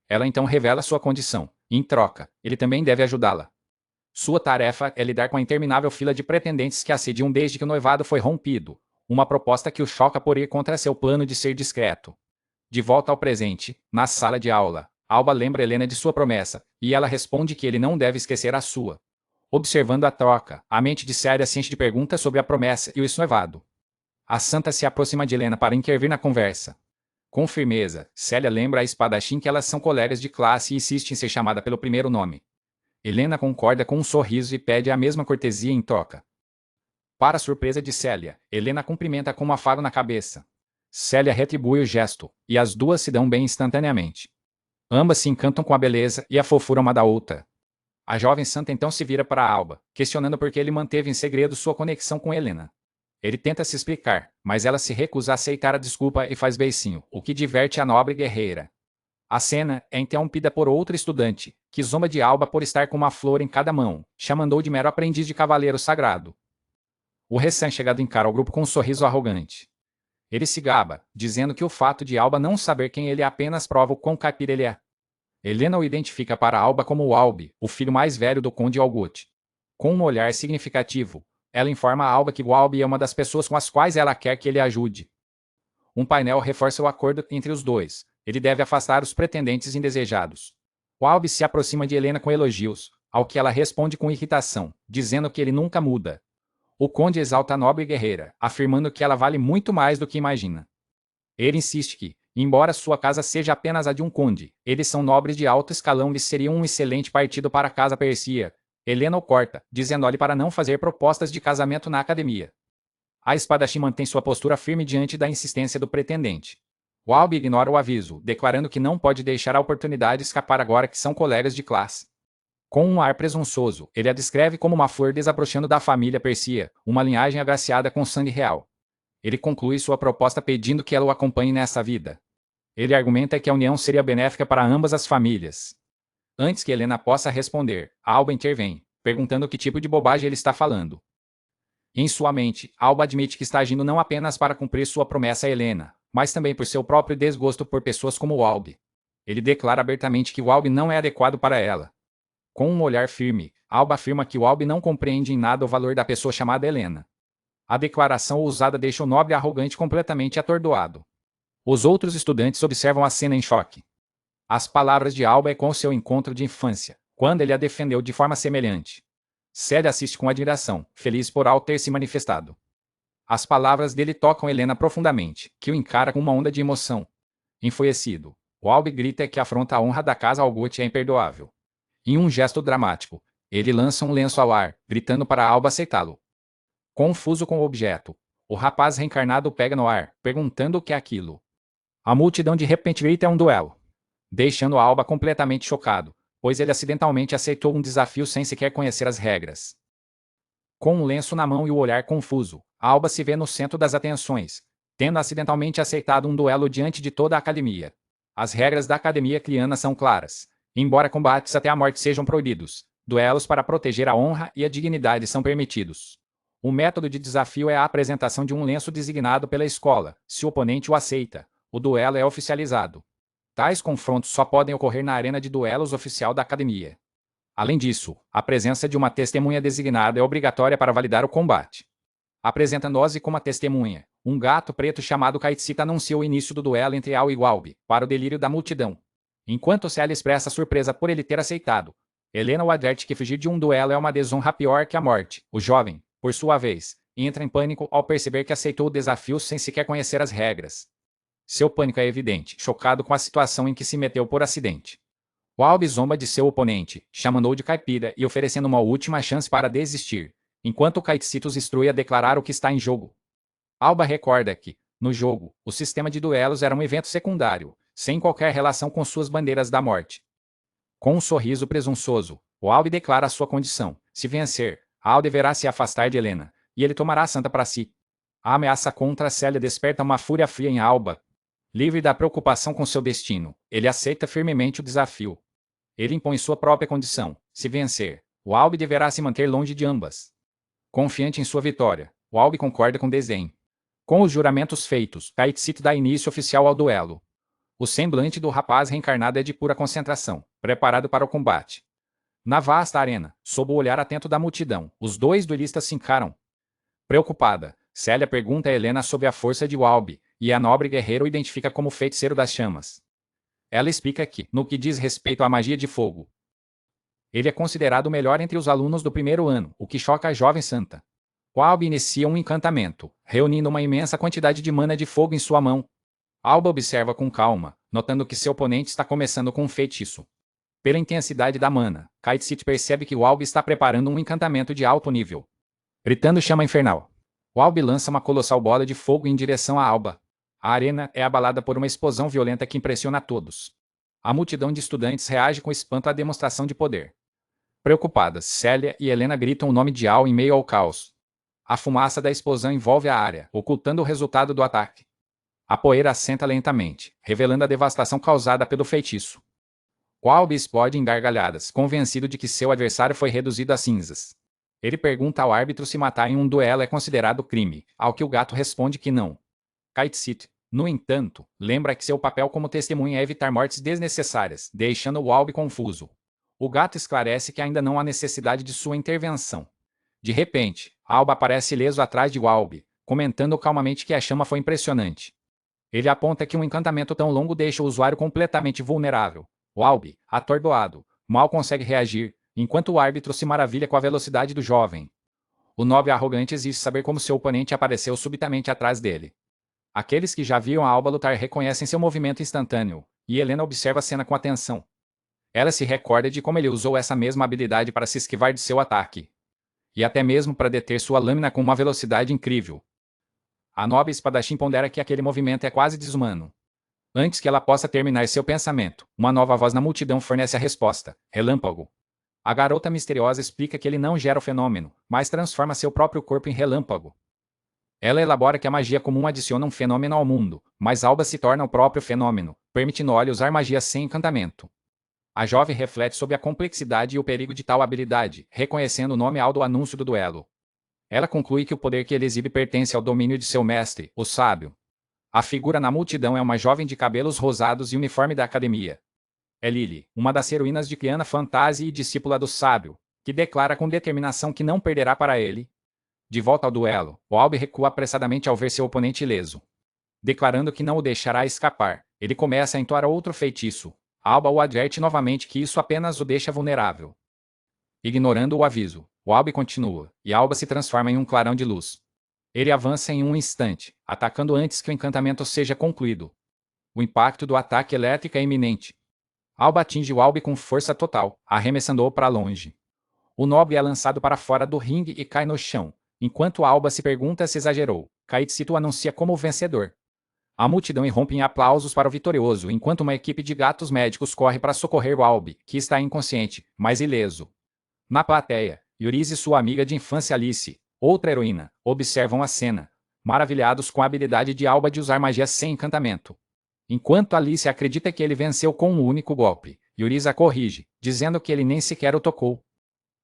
Speaker 1: Ela então revela sua condição. Em troca, ele também deve ajudá-la. Sua tarefa é lidar com a interminável fila de pretendentes que assediam desde que o noivado foi rompido, uma proposta que o choca por ir contra seu plano de ser discreto. De volta ao presente, na sala de aula, Alba lembra Helena de sua promessa, e ela responde que ele não deve esquecer a sua. Observando a troca, a mente de Célia se enche de perguntas sobre a promessa e o noivado. A santa se aproxima de Helena para intervir na conversa. Com firmeza, Célia lembra a espadachim que elas são colegas de classe e insiste em ser chamada pelo primeiro nome. Helena concorda com um sorriso e pede a mesma cortesia em troca. Para a surpresa de Célia, Helena cumprimenta com um afago na cabeça. Célia retribui o gesto, e as duas se dão bem instantaneamente. Ambas se encantam com a beleza e a fofura uma da outra. A jovem santa então se vira para Alba, questionando por que ele manteve em segredo sua conexão com Helena. Ele tenta se explicar, mas ela se recusa a aceitar a desculpa e faz beicinho, o que diverte a nobre guerreira. A cena é interrompida por outro estudante, que zomba de Alba por estar com uma flor em cada mão, chamando-o de mero aprendiz de cavaleiro sagrado. O recém-chegado encara o grupo com um sorriso arrogante. Ele se gaba, dizendo que o fato de Alba não saber quem ele é apenas prova o quão caipira ele é. Helena o identifica para Alba como o Albi, o filho mais velho do conde Algot. Com um olhar significativo, ela informa a Alba que o Albi é uma das pessoas com as quais ela quer que ele ajude. Um painel reforça o acordo entre os dois. Ele deve afastar os pretendentes indesejados. O Albi se aproxima de Helena com elogios, ao que ela responde com irritação, dizendo que ele nunca muda. O conde exalta a nobre guerreira, afirmando que ela vale muito mais do que imagina. Ele insiste que, embora sua casa seja apenas a de um conde, eles são nobres de alto escalão e seriam um excelente partido para a casa Persia. Helena o corta, dizendo-lhe para não fazer propostas de casamento na academia. A espadachim mantém sua postura firme diante da insistência do pretendente. O Albi ignora o aviso, declarando que não pode deixar a oportunidade escapar agora que são colegas de classe. Com um ar presunçoso, ele a descreve como uma flor desabrochando da família Persia, uma linhagem agraciada com sangue real. Ele conclui sua proposta pedindo que ela o acompanhe nessa vida. Ele argumenta que a união seria benéfica para ambas as famílias. Antes que Helena possa responder, Alba intervém, perguntando que tipo de bobagem ele está falando. Em sua mente, Alba admite que está agindo não apenas para cumprir sua promessa a Helena, mas também por seu próprio desgosto por pessoas como o Albi. Ele declara abertamente que o Albi não é adequado para ela. Com um olhar firme, Alba afirma que o Albi não compreende em nada o valor da pessoa chamada Helena. A declaração ousada deixa o nobre arrogante completamente atordoado. Os outros estudantes observam a cena em choque. As palavras de Alba com seu encontro de infância, quando ele a defendeu de forma semelhante. Célia assiste com admiração, feliz por Al ter se manifestado. As palavras dele tocam Helena profundamente, que o encara com uma onda de emoção. Enfurecido, o Albi grita que a afronta à honra da casa Algot é imperdoável. Em um gesto dramático, ele lança um lenço ao ar, gritando para Alba aceitá-lo. Confuso com o objeto, o rapaz reencarnado pega no ar, perguntando o que é aquilo. A multidão de repente grita um duelo, deixando Alba completamente chocado, pois ele acidentalmente aceitou um desafio sem sequer conhecer as regras. Com um lenço na mão e o olhar confuso, Alba se vê no centro das atenções, tendo acidentalmente aceitado um duelo diante de toda a academia. As regras da academia criana são claras. Embora combates até a morte sejam proibidos, duelos para proteger a honra e a dignidade são permitidos. O método de desafio é a apresentação de um lenço designado pela escola. Se o oponente o aceita, o duelo é oficializado. Tais confrontos só podem ocorrer na arena de duelos oficial da academia. Além disso, a presença de uma testemunha designada é obrigatória para validar o combate. Apresentando-se como a testemunha, um gato preto chamado Kaitsita anuncia o início do duelo entre Ao e Walby, para o delírio da multidão. Enquanto Celia expressa surpresa por ele ter aceitado, Helena o adverte que fugir de um duelo é uma desonra pior que a morte. O jovem, por sua vez, entra em pânico ao perceber que aceitou o desafio sem sequer conhecer as regras. Seu pânico é evidente, chocado com a situação em que se meteu por acidente. Walby zomba de seu oponente, chamando-o de caipira e oferecendo uma última chance para desistir, enquanto Kaitsita os instrui a declarar o que está em jogo. Alba recorda que, no jogo, o sistema de duelos era um evento secundário, sem qualquer relação com suas bandeiras da morte. Com um sorriso presunçoso, Walby declara sua condição. Se vencer, Al deverá se afastar de Helena, e ele tomará a santa para si. A ameaça contra Celia desperta uma fúria fria em Alba. Livre da preocupação com seu destino, ele aceita firmemente o desafio. Ele impõe sua própria condição. Se vencer, Walby deverá se manter longe de ambas. Confiante em sua vitória, Walby concorda com desdém. Com os juramentos feitos, Kaitsita dá início oficial ao duelo. O semblante do rapaz reencarnado é de pura concentração, preparado para o combate. Na vasta arena, sob o olhar atento da multidão, os dois duelistas se encaram. Preocupada, Celia pergunta a Helena sobre a força de Walby, e a nobre guerreiro o identifica como feiticeiro das chamas. Ela explica que, no que diz respeito à magia de fogo, ele é considerado o melhor entre os alunos do primeiro ano, o que choca a jovem santa. Walby inicia um encantamento, reunindo uma imensa quantidade de mana de fogo em sua mão. Alba observa com calma, notando que seu oponente está começando com um feitiço. Pela intensidade da mana, Kaitsita percebe que Walby está preparando um encantamento de alto nível. Gritando chama infernal, Walby lança uma colossal bola de fogo em direção a Alba. A arena é abalada por uma explosão violenta que impressiona a todos. A multidão de estudantes reage com espanto à demonstração de poder. Preocupadas, Celia e Helena gritam o nome de Al em meio ao caos. A fumaça da explosão envolve a área, ocultando o resultado do ataque. A poeira assenta lentamente, revelando a devastação causada pelo feitiço. Walby explode em gargalhadas, convencido de que seu adversário foi reduzido a cinzas. Ele pergunta ao árbitro se matar em um duelo é considerado crime, ao que o gato responde que não. Kaitsita, no entanto, lembra que seu papel como testemunha é evitar mortes desnecessárias, deixando Walby confuso. O gato esclarece que ainda não há necessidade de sua intervenção. De repente, Alba aparece ileso atrás de Walby, comentando calmamente que a chama foi impressionante. Ele aponta que um encantamento tão longo deixa o usuário completamente vulnerável. Walby, atordoado, mal consegue reagir, enquanto o árbitro se maravilha com a velocidade do jovem. O nobre arrogante exige saber como seu oponente apareceu subitamente atrás dele. Aqueles que já viam a Alba lutar reconhecem seu movimento instantâneo, e Helena observa a cena com atenção. Ela se recorda de como ele usou essa mesma habilidade para se esquivar de seu ataque. E até mesmo para deter sua lâmina com uma velocidade incrível. A nobre espadachim pondera que aquele movimento é quase desumano. Antes que ela possa terminar seu pensamento, uma nova voz na multidão fornece a resposta: relâmpago. A garota misteriosa explica que ele não gera o fenômeno, mas transforma seu próprio corpo em relâmpago. Ela elabora que a magia comum adiciona um fenômeno ao mundo, mas Alba se torna o próprio fenômeno, permitindo-lhe usar magia sem encantamento. A jovem reflete sobre a complexidade e o perigo de tal habilidade, reconhecendo o nome ao do anúncio do duelo. Ela conclui que o poder que ele exibe pertence ao domínio de seu mestre, o sábio. A figura na multidão é uma jovem de cabelos rosados e uniforme da academia. É Lily, uma das heroínas de Kiana Fantasy e discípula do sábio, que declara com determinação que não perderá para ele. De volta ao duelo, Walby recua apressadamente ao ver seu oponente ileso. Declarando que não o deixará escapar, ele começa a entoar outro feitiço. Alba o adverte novamente que isso apenas o deixa vulnerável. Ignorando o aviso, Walby continua, e Alba se transforma em um clarão de luz. Ele avança em um instante, atacando antes que o encantamento seja concluído. O impacto do ataque elétrico é iminente. Alba atinge Walby com força total, arremessando-o para longe. O nobre é lançado para fora do ringue e cai no chão. Enquanto Alba se pergunta se exagerou, Kaitsita o anuncia como o vencedor. A multidão irrompe em aplausos para o vitorioso, enquanto uma equipe de gatos médicos corre para socorrer Walby, que está inconsciente, mas ileso. Na plateia, Yuriz e sua amiga de infância Alice, outra heroína, observam a cena, maravilhados com a habilidade de Alba de usar magia sem encantamento. Enquanto Alice acredita que ele venceu com um único golpe, Yuriz a corrige, dizendo que ele nem sequer o tocou.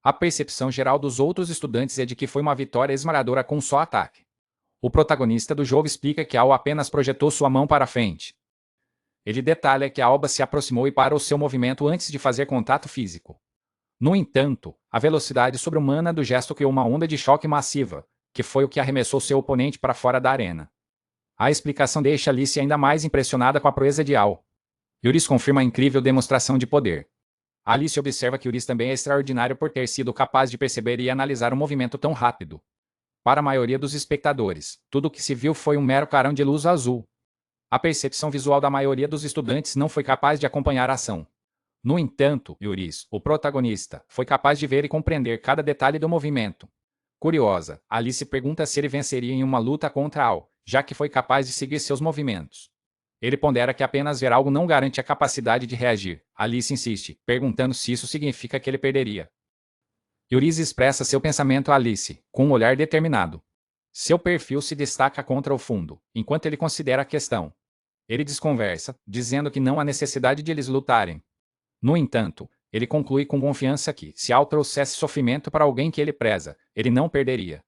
Speaker 1: A percepção geral dos outros estudantes é de que foi uma vitória esmagadora com só ataque. O protagonista do jogo explica que Al apenas projetou sua mão para frente. Ele detalha que a Alba se aproximou e parou seu movimento antes de fazer contato físico. No entanto, a velocidade sobre-humana do gesto criou uma onda de choque massiva, que foi o que arremessou seu oponente para fora da arena. A explicação deixa Alice ainda mais impressionada com a proeza de Al. Yuris confirma a incrível demonstração de poder. Alice observa que Yuris também é extraordinário por ter sido capaz de perceber e analisar um movimento tão rápido. Para a maioria dos espectadores, tudo o que se viu foi um mero clarão de luz azul. A percepção visual da maioria dos estudantes não foi capaz de acompanhar a ação. No entanto, Yuris, o protagonista, foi capaz de ver e compreender cada detalhe do movimento. Curiosa, Alice pergunta se ele venceria em uma luta contra Al, já que foi capaz de seguir seus movimentos. Ele pondera que apenas ver algo não garante a capacidade de reagir. Alice insiste, perguntando se isso significa que ele perderia. Yuris expressa seu pensamento a Alice, com um olhar determinado. Seu perfil se destaca contra o fundo, enquanto ele considera a questão. Ele desconversa, dizendo que não há necessidade de eles lutarem. No entanto, ele conclui com confiança que, se Al trouxesse sofrimento para alguém que ele preza, ele não perderia.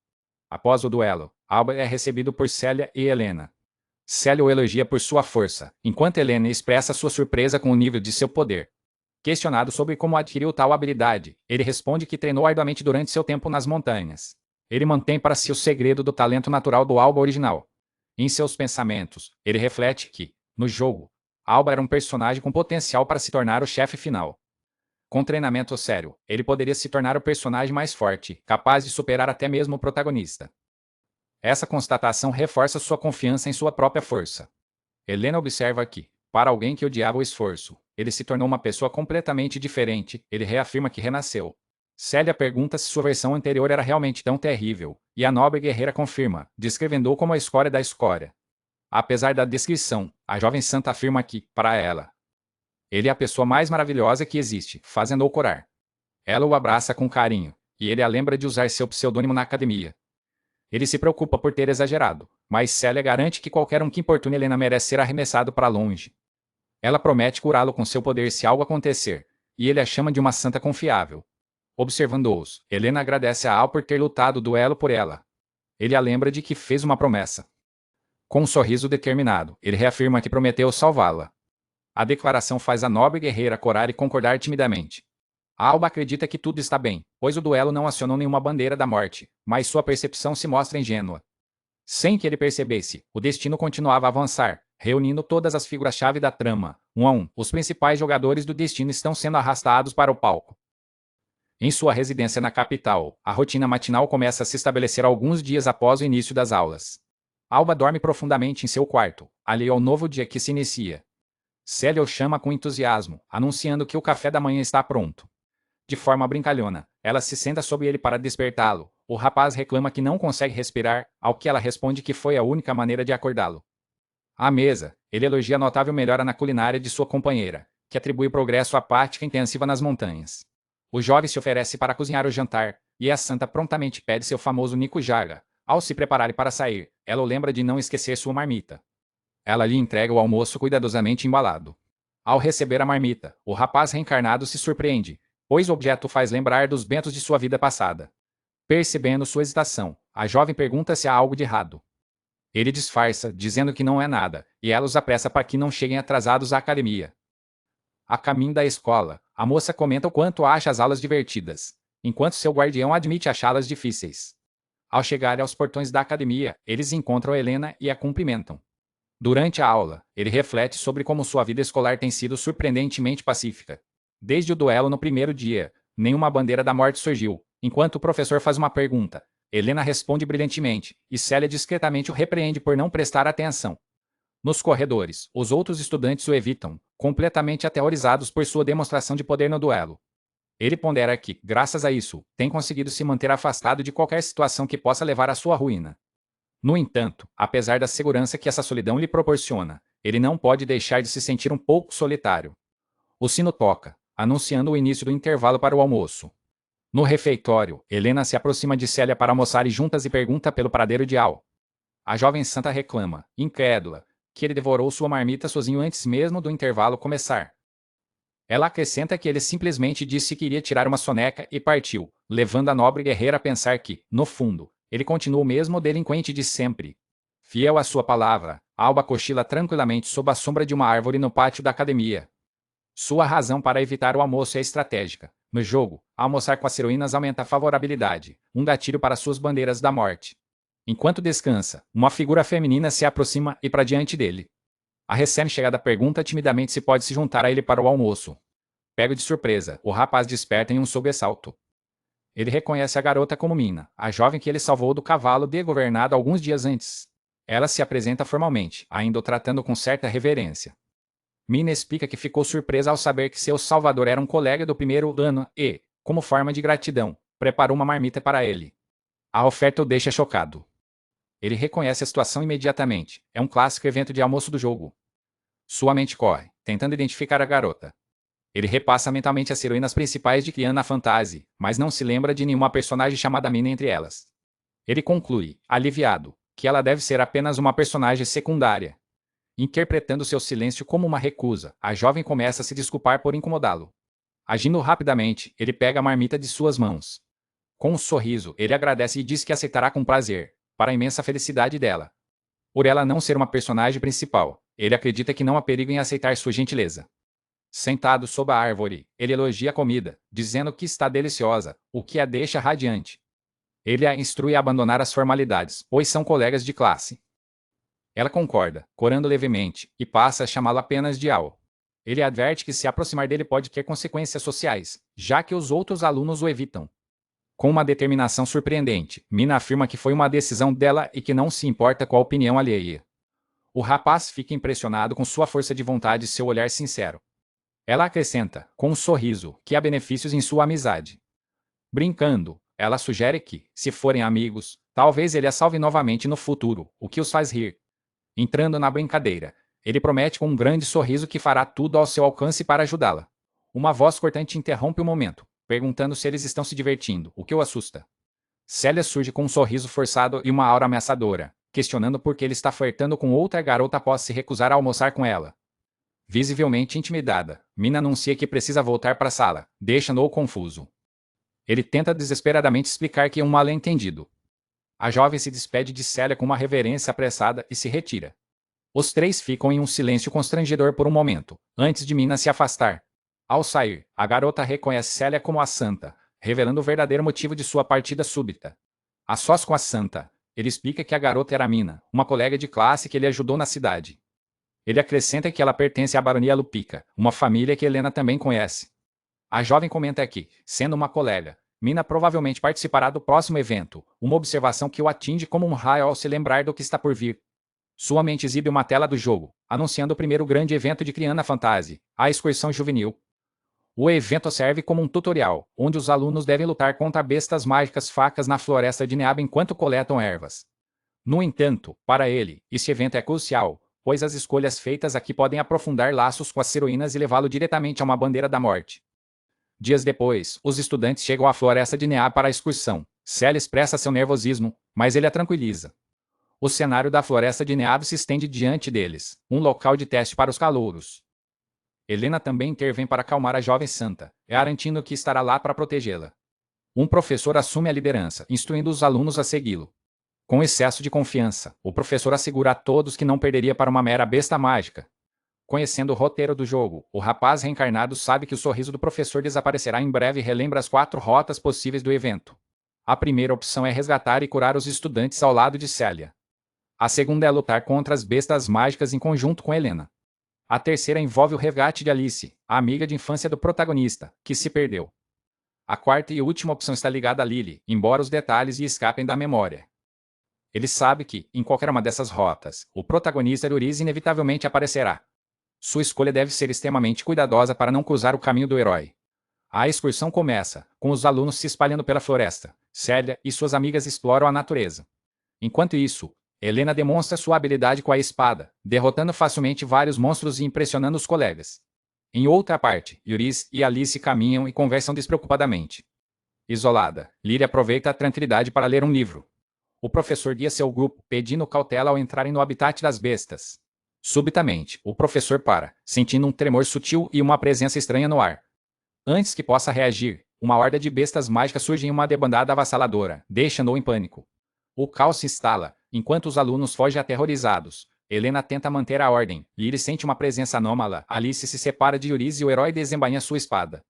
Speaker 1: Após o duelo, Alba é recebido por Célia e Helena. Célia o elogia por sua força, enquanto Helena expressa sua surpresa com o nível de seu poder. Questionado sobre como adquiriu tal habilidade, ele responde que treinou arduamente durante seu tempo nas montanhas. Ele mantém para si o segredo do talento natural do Alba original. Em seus pensamentos, ele reflete que, no jogo, Alba era um personagem com potencial para se tornar o chefe final. Com treinamento sério, ele poderia se tornar o personagem mais forte, capaz de superar até mesmo o protagonista. Essa constatação reforça sua confiança em sua própria força. Helena observa que, para alguém que odiava o esforço, ele se tornou uma pessoa completamente diferente. Ele reafirma que renasceu. Célia pergunta se sua versão anterior era realmente tão terrível, e a nobre guerreira confirma, descrevendo-o como a escória da escória. Apesar da descrição, a jovem santa afirma que, para ela, ele é a pessoa mais maravilhosa que existe, fazendo-o corar. Ela o abraça com carinho, e ele a lembra de usar seu pseudônimo na academia. Ele se preocupa por ter exagerado, mas Célia garante que qualquer um que importune Helena merece ser arremessado para longe. Ela promete curá-lo com seu poder se algo acontecer, e ele a chama de uma santa confiável. Observando-os, Helena agradece a Al por ter lutado o duelo por ela. Ele a lembra de que fez uma promessa. Com um sorriso determinado, ele reafirma que prometeu salvá-la. A declaração faz a nobre guerreira corar e concordar timidamente. Alba acredita que tudo está bem, pois o duelo não acionou nenhuma bandeira da morte, mas sua percepção se mostra ingênua. Sem que ele percebesse, o destino continuava a avançar, reunindo todas as figuras-chave da trama. Um a um, os principais jogadores do destino estão sendo arrastados para o palco. Em sua residência na capital, a rotina matinal começa a se estabelecer alguns dias após o início das aulas. Alba dorme profundamente em seu quarto, alheio ao novo dia que se inicia. Célia o chama com entusiasmo, anunciando que o café da manhã está pronto. De forma brincalhona, ela se senta sobre ele para despertá-lo. O rapaz reclama que não consegue respirar, ao que ela responde que foi a única maneira de acordá-lo. À mesa, ele elogia a notável melhora na culinária de sua companheira, que atribui progresso à prática intensiva nas montanhas. O jovem se oferece para cozinhar o jantar, e a santa prontamente pede seu famoso nikujaga. Ao se preparar para sair, ela o lembra de não esquecer sua marmita. Ela lhe entrega o almoço cuidadosamente embalado. Ao receber a marmita, o rapaz reencarnado se surpreende, pois o objeto faz lembrar dos bentos de sua vida passada. Percebendo sua hesitação, a jovem pergunta se há algo de errado. Ele disfarça, dizendo que não é nada, e ela os apressa para que não cheguem atrasados à academia. A caminho da escola, a moça comenta o quanto acha as aulas divertidas, enquanto seu guardião admite achá-las difíceis. Ao chegarem aos portões da academia, eles encontram Helena e a cumprimentam. Durante a aula, ele reflete sobre como sua vida escolar tem sido surpreendentemente pacífica. Desde o duelo no primeiro dia, nenhuma bandeira da morte surgiu. Enquanto o professor faz uma pergunta, Helena responde brilhantemente, e Célia discretamente o repreende por não prestar atenção. Nos corredores, os outros estudantes o evitam, completamente aterrorizados por sua demonstração de poder no duelo. Ele pondera que, graças a isso, tem conseguido se manter afastado de qualquer situação que possa levar à sua ruína. No entanto, apesar da segurança que essa solidão lhe proporciona, ele não pode deixar de se sentir um pouco solitário. O sino toca, anunciando o início do intervalo para o almoço. No refeitório, Helena se aproxima de Célia para almoçarem juntas e pergunta pelo paradeiro de Al. A jovem santa reclama, incrédula, que ele devorou sua marmita sozinho antes mesmo do intervalo começar. Ela acrescenta que ele simplesmente disse que iria tirar uma soneca e partiu, levando a nobre guerreira a pensar que, no fundo, ele continua o mesmo delinquente de sempre. Fiel à sua palavra, Alba cochila tranquilamente sob a sombra de uma árvore no pátio da academia. Sua razão para evitar o almoço é estratégica. No jogo, almoçar com as heroínas aumenta a favorabilidade, um gatilho para suas bandeiras da morte. Enquanto descansa, uma figura feminina se aproxima e para diante dele. A recém-chegada pergunta timidamente se pode se juntar a ele para o almoço. Pego de surpresa, o rapaz desperta em um sobressalto. Ele reconhece a garota como Mina, a jovem que ele salvou do cavalo desgovernado alguns dias antes. Ela se apresenta formalmente, ainda o tratando com certa reverência. Mina explica que ficou surpresa ao saber que seu salvador era um colega do primeiro ano e, como forma de gratidão, preparou uma marmita para ele. A oferta o deixa chocado. Ele reconhece a situação imediatamente. É um clássico evento de almoço do jogo. Sua mente corre, tentando identificar a garota. Ele repassa mentalmente as heroínas principais de Criana Fantasy, mas não se lembra de nenhuma personagem chamada Mina entre elas. Ele conclui, aliviado, que ela deve ser apenas uma personagem secundária. Interpretando seu silêncio como uma recusa, a jovem começa a se desculpar por incomodá-lo. Agindo rapidamente, ele pega a marmita de suas mãos. Com um sorriso, ele agradece e diz que aceitará com prazer, para a imensa felicidade dela. Por ela não ser uma personagem principal, ele acredita que não há perigo em aceitar sua gentileza. Sentado sob a árvore, ele elogia a comida, dizendo que está deliciosa, o que a deixa radiante. Ele a instrui a abandonar as formalidades, pois são colegas de classe. Ela concorda, corando levemente, e passa a chamá-lo apenas de Al. Ele adverte que se aproximar dele pode ter consequências sociais, já que os outros alunos o evitam. Com uma determinação surpreendente, Mina afirma que foi uma decisão dela e que não se importa com a opinião alheia. O rapaz fica impressionado com sua força de vontade e seu olhar sincero. Ela acrescenta, com um sorriso, que há benefícios em sua amizade. Brincando, ela sugere que, se forem amigos, talvez ele a salve novamente no futuro, o que os faz rir. Entrando na brincadeira, ele promete com um grande sorriso que fará tudo ao seu alcance para ajudá-la. Uma voz cortante interrompe o momento, perguntando se eles estão se divertindo, o que o assusta. Célia surge com um sorriso forçado e uma aura ameaçadora, questionando por que ele está flertando com outra garota após se recusar a almoçar com ela. Visivelmente intimidada, Mina anuncia que precisa voltar para a sala, deixando-o confuso. Ele tenta desesperadamente explicar que é um mal-entendido. A jovem se despede de Célia com uma reverência apressada e se retira. Os três ficam em um silêncio constrangedor por um momento, antes de Mina se afastar. Ao sair, a garota reconhece Célia como a santa, revelando o verdadeiro motivo de sua partida súbita. A sós com a santa, ele explica que a garota era Mina, uma colega de classe que ele ajudou na cidade. Ele acrescenta que ela pertence à baronia Lupica, uma família que Helena também conhece. A jovem comenta que, sendo uma colega, Mina provavelmente participará do próximo evento, uma observação que o atinge como um raio ao se lembrar do que está por vir. Sua mente exibe uma tela do jogo, anunciando o primeiro grande evento de Criana Fantasy, a excursão juvenil. O evento serve como um tutorial, onde os alunos devem lutar contra bestas mágicas facas na floresta de Neab enquanto coletam ervas. No entanto, para ele, esse evento é crucial, pois as escolhas feitas aqui podem aprofundar laços com as heroínas e levá-lo diretamente a uma bandeira da morte. Dias depois, os estudantes chegam à floresta de Neab para a excursão. Célia expressa seu nervosismo, mas ele a tranquiliza. O cenário da floresta de Neab se estende diante deles, um local de teste para os calouros. Helena também intervém para acalmar a jovem santa, garantindo que estará lá para protegê-la. Um professor assume a liderança, instruindo os alunos a segui-lo. Com excesso de confiança, o professor assegura a todos que não perderia para uma mera besta mágica. Conhecendo o roteiro do jogo, o rapaz reencarnado sabe que o sorriso do professor desaparecerá em breve e relembra as 4 rotas possíveis do evento. A primeira opção é resgatar e curar os estudantes ao lado de Célia. A segunda é lutar contra as bestas mágicas em conjunto com Helena. A terceira envolve o resgate de Alice, a amiga de infância do protagonista, que se perdeu. A quarta e última opção está ligada a Lily, embora os detalhes lhe escapem da memória. Ele sabe que, em qualquer uma dessas rotas, o protagonista Yuriz inevitavelmente aparecerá. Sua escolha deve ser extremamente cuidadosa para não cruzar o caminho do herói. A excursão começa, com os alunos se espalhando pela floresta. Célia e suas amigas exploram a natureza. Enquanto isso, Helena demonstra sua habilidade com a espada, derrotando facilmente vários monstros e impressionando os colegas. Em outra parte, Yuriz e Alice caminham e conversam despreocupadamente. Isolada, Lily aproveita a tranquilidade para ler um livro. O professor guia seu grupo, pedindo cautela ao entrarem no habitat das bestas. Subitamente, o professor para, sentindo um tremor sutil e uma presença estranha no ar. Antes que possa reagir, uma horda de bestas mágicas surge em uma debandada avassaladora, deixando-o em pânico. O caos se instala, enquanto os alunos fogem aterrorizados. Helena tenta manter a ordem, Lyris sente uma presença anômala, Alice se separa de Yuriz e o herói desembainha sua espada.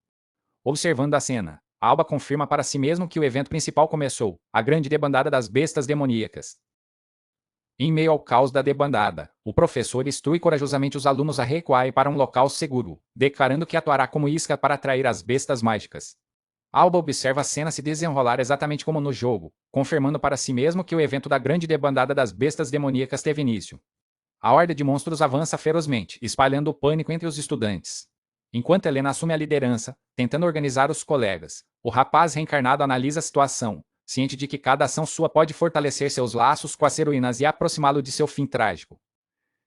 Speaker 1: Observando a cena, Alba confirma para si mesmo que o evento principal começou, a grande debandada das bestas demoníacas. Em meio ao caos da debandada, o professor instrui corajosamente os alunos a recuarem para um local seguro, declarando que atuará como isca para atrair as bestas mágicas. Alba observa a cena se desenrolar exatamente como no jogo, confirmando para si mesmo que o evento da grande debandada das bestas demoníacas teve início. A horda de monstros avança ferozmente, espalhando o pânico entre os estudantes. Enquanto Helena assume a liderança, tentando organizar os colegas, o rapaz reencarnado analisa a situação, ciente de que cada ação sua pode fortalecer seus laços com as heroínas e aproximá-lo de seu fim trágico.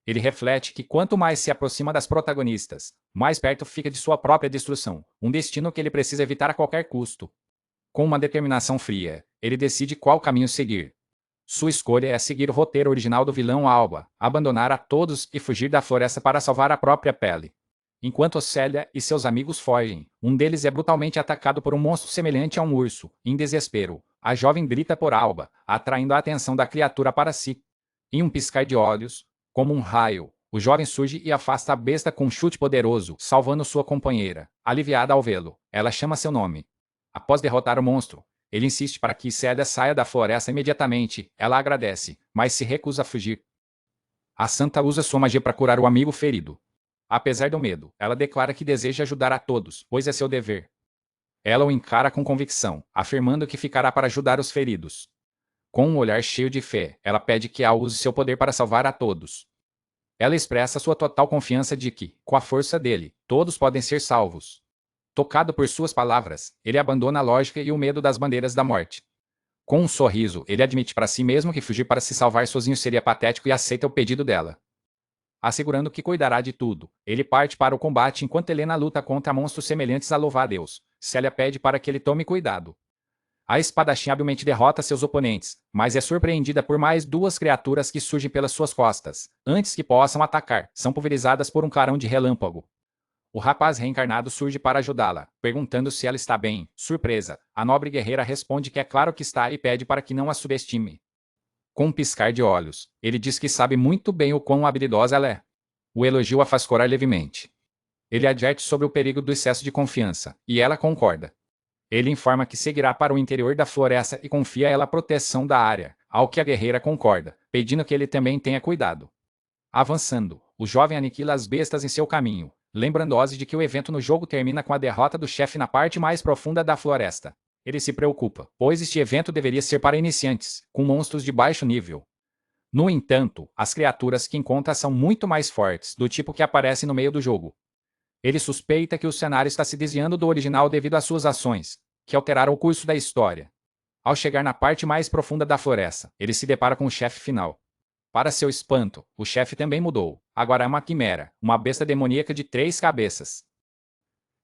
Speaker 1: Ele reflete que quanto mais se aproxima das protagonistas, mais perto fica de sua própria destruição, um destino que ele precisa evitar a qualquer custo. Com uma determinação fria, ele decide qual caminho seguir. Sua escolha é seguir o roteiro original do vilão Alba, abandonar a todos e fugir da floresta para salvar a própria pele. Enquanto Célia e seus amigos fogem, um deles é brutalmente atacado por um monstro semelhante a um urso. Em desespero, a jovem grita por Alba, atraindo a atenção da criatura para si. Em um piscar de olhos, como um raio, o jovem surge e afasta a besta com um chute poderoso, salvando sua companheira. Aliviada ao vê-lo, ela chama seu nome. Após derrotar o monstro, ele insiste para que Célia saia da floresta imediatamente. Ela agradece, mas se recusa a fugir. A santa usa sua magia para curar o amigo ferido. Apesar do medo, ela declara que deseja ajudar a todos, pois é seu dever. Ela o encara com convicção, afirmando que ficará para ajudar os feridos. Com um olhar cheio de fé, ela pede que Al use seu poder para salvar a todos. Ela expressa sua total confiança de que, com a força dele, todos podem ser salvos. Tocado por suas palavras, ele abandona a lógica e o medo das bandeiras da morte. Com um sorriso, ele admite para si mesmo que fugir para se salvar sozinho seria patético e aceita o pedido dela. Assegurando que cuidará de tudo, ele parte para o combate enquanto Helena luta contra monstros semelhantes a louvar-a-Deus. Célia pede para que ele tome cuidado. A espadachim habilmente derrota seus oponentes, mas é surpreendida por mais duas criaturas que surgem pelas suas costas. Antes que possam atacar, são pulverizadas por um clarão de relâmpago. O rapaz reencarnado surge para ajudá-la, perguntando se ela está bem. Surpresa, a nobre guerreira responde que é claro que está e pede para que não a subestime. Com um piscar de olhos, ele diz que sabe muito bem o quão habilidosa ela é. O elogio a faz corar levemente. Ele adverte sobre o perigo do excesso de confiança, e ela concorda. Ele informa que seguirá para o interior da floresta e confia a ela a proteção da área, ao que a guerreira concorda, pedindo que ele também tenha cuidado. Avançando, o jovem aniquila as bestas em seu caminho, lembrando-os de que o evento no jogo termina com a derrota do chefe na parte mais profunda da floresta. Ele se preocupa, pois este evento deveria ser para iniciantes, com monstros de baixo nível. No entanto, as criaturas que encontra são muito mais fortes, do tipo que aparece no meio do jogo. Ele suspeita que o cenário está se desviando do original devido às suas ações, que alteraram o curso da história. Ao chegar na parte mais profunda da floresta, ele se depara com o chefe final. Para seu espanto, o chefe também mudou. Agora é uma quimera, uma besta demoníaca de 3 cabeças.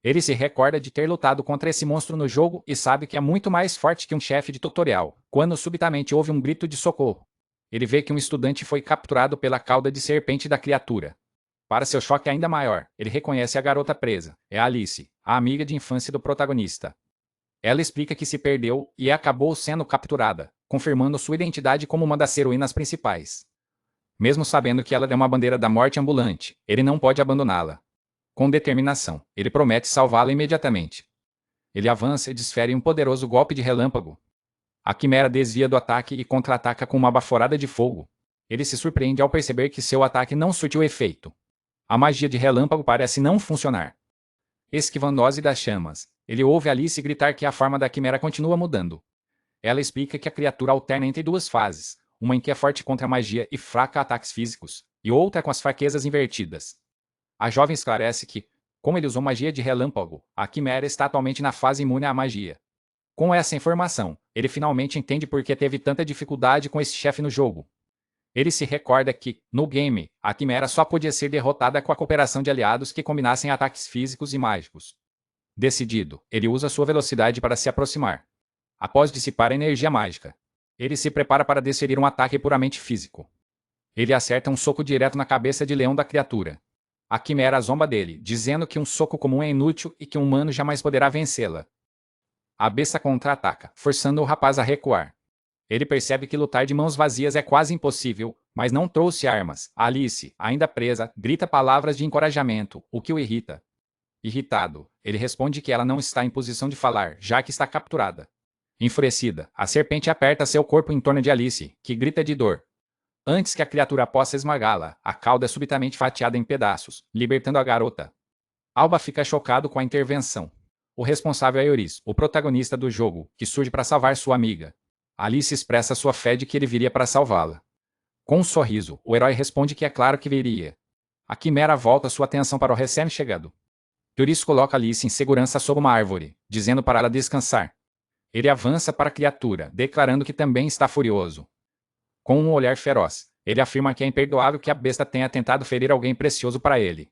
Speaker 1: Ele se recorda de ter lutado contra esse monstro no jogo e sabe que é muito mais forte que um chefe de tutorial, quando subitamente houve um grito de socorro. Ele vê que um estudante foi capturado pela cauda de serpente da criatura. Para seu choque ainda maior, ele reconhece a garota presa. É Alice, a amiga de infância do protagonista. Ela explica que se perdeu e acabou sendo capturada, confirmando sua identidade como uma das heroínas principais. Mesmo sabendo que ela é uma bandeira da morte ambulante, ele não pode abandoná-la. Com determinação, ele promete salvá-la imediatamente. Ele avança e desfere um poderoso golpe de relâmpago. A quimera desvia do ataque e contra-ataca com uma baforada de fogo. Ele se surpreende ao perceber que seu ataque não surtiu efeito. A magia de relâmpago parece não funcionar. Esquivando-se das chamas, ele ouve Alice gritar que a forma da quimera continua mudando. Ela explica que a criatura alterna entre duas fases, uma em que é forte contra a magia e fraca a ataques físicos, e outra com as fraquezas invertidas. A jovem esclarece que, como ele usou magia de relâmpago, a quimera está atualmente na fase imune à magia. Com essa informação, ele finalmente entende por que teve tanta dificuldade com esse chefe no jogo. Ele se recorda que, no game, a quimera só podia ser derrotada com a cooperação de aliados que combinassem ataques físicos e mágicos. Decidido, ele usa sua velocidade para se aproximar. Após dissipar a energia mágica, ele se prepara para desferir um ataque puramente físico. Ele acerta um soco direto na cabeça de leão da criatura. A quimera zomba dele, dizendo que um soco comum é inútil e que um humano jamais poderá vencê-la. A besta contra-ataca, forçando o rapaz a recuar. Ele percebe que lutar de mãos vazias é quase impossível, mas não trouxe armas. Alice, ainda presa, grita palavras de encorajamento, o que o irrita. Irritado, ele responde que ela não está em posição de falar, já que está capturada. Enfurecida, a serpente aperta seu corpo em torno de Alice, que grita de dor. Antes que a criatura possa esmagá-la, a cauda é subitamente fatiada em pedaços, libertando a garota. Alba fica chocado com a intervenção. O responsável é Euris, o protagonista do jogo, que surge para salvar sua amiga. Alice expressa sua fé de que ele viria para salvá-la. Com um sorriso, o herói responde que é claro que viria. A quimera volta sua atenção para o recém-chegado. Euris coloca Alice em segurança sob uma árvore, dizendo para ela descansar. Ele avança para a criatura, declarando que também está furioso. Com um olhar feroz, ele afirma que é imperdoável que a besta tenha tentado ferir alguém precioso para ele.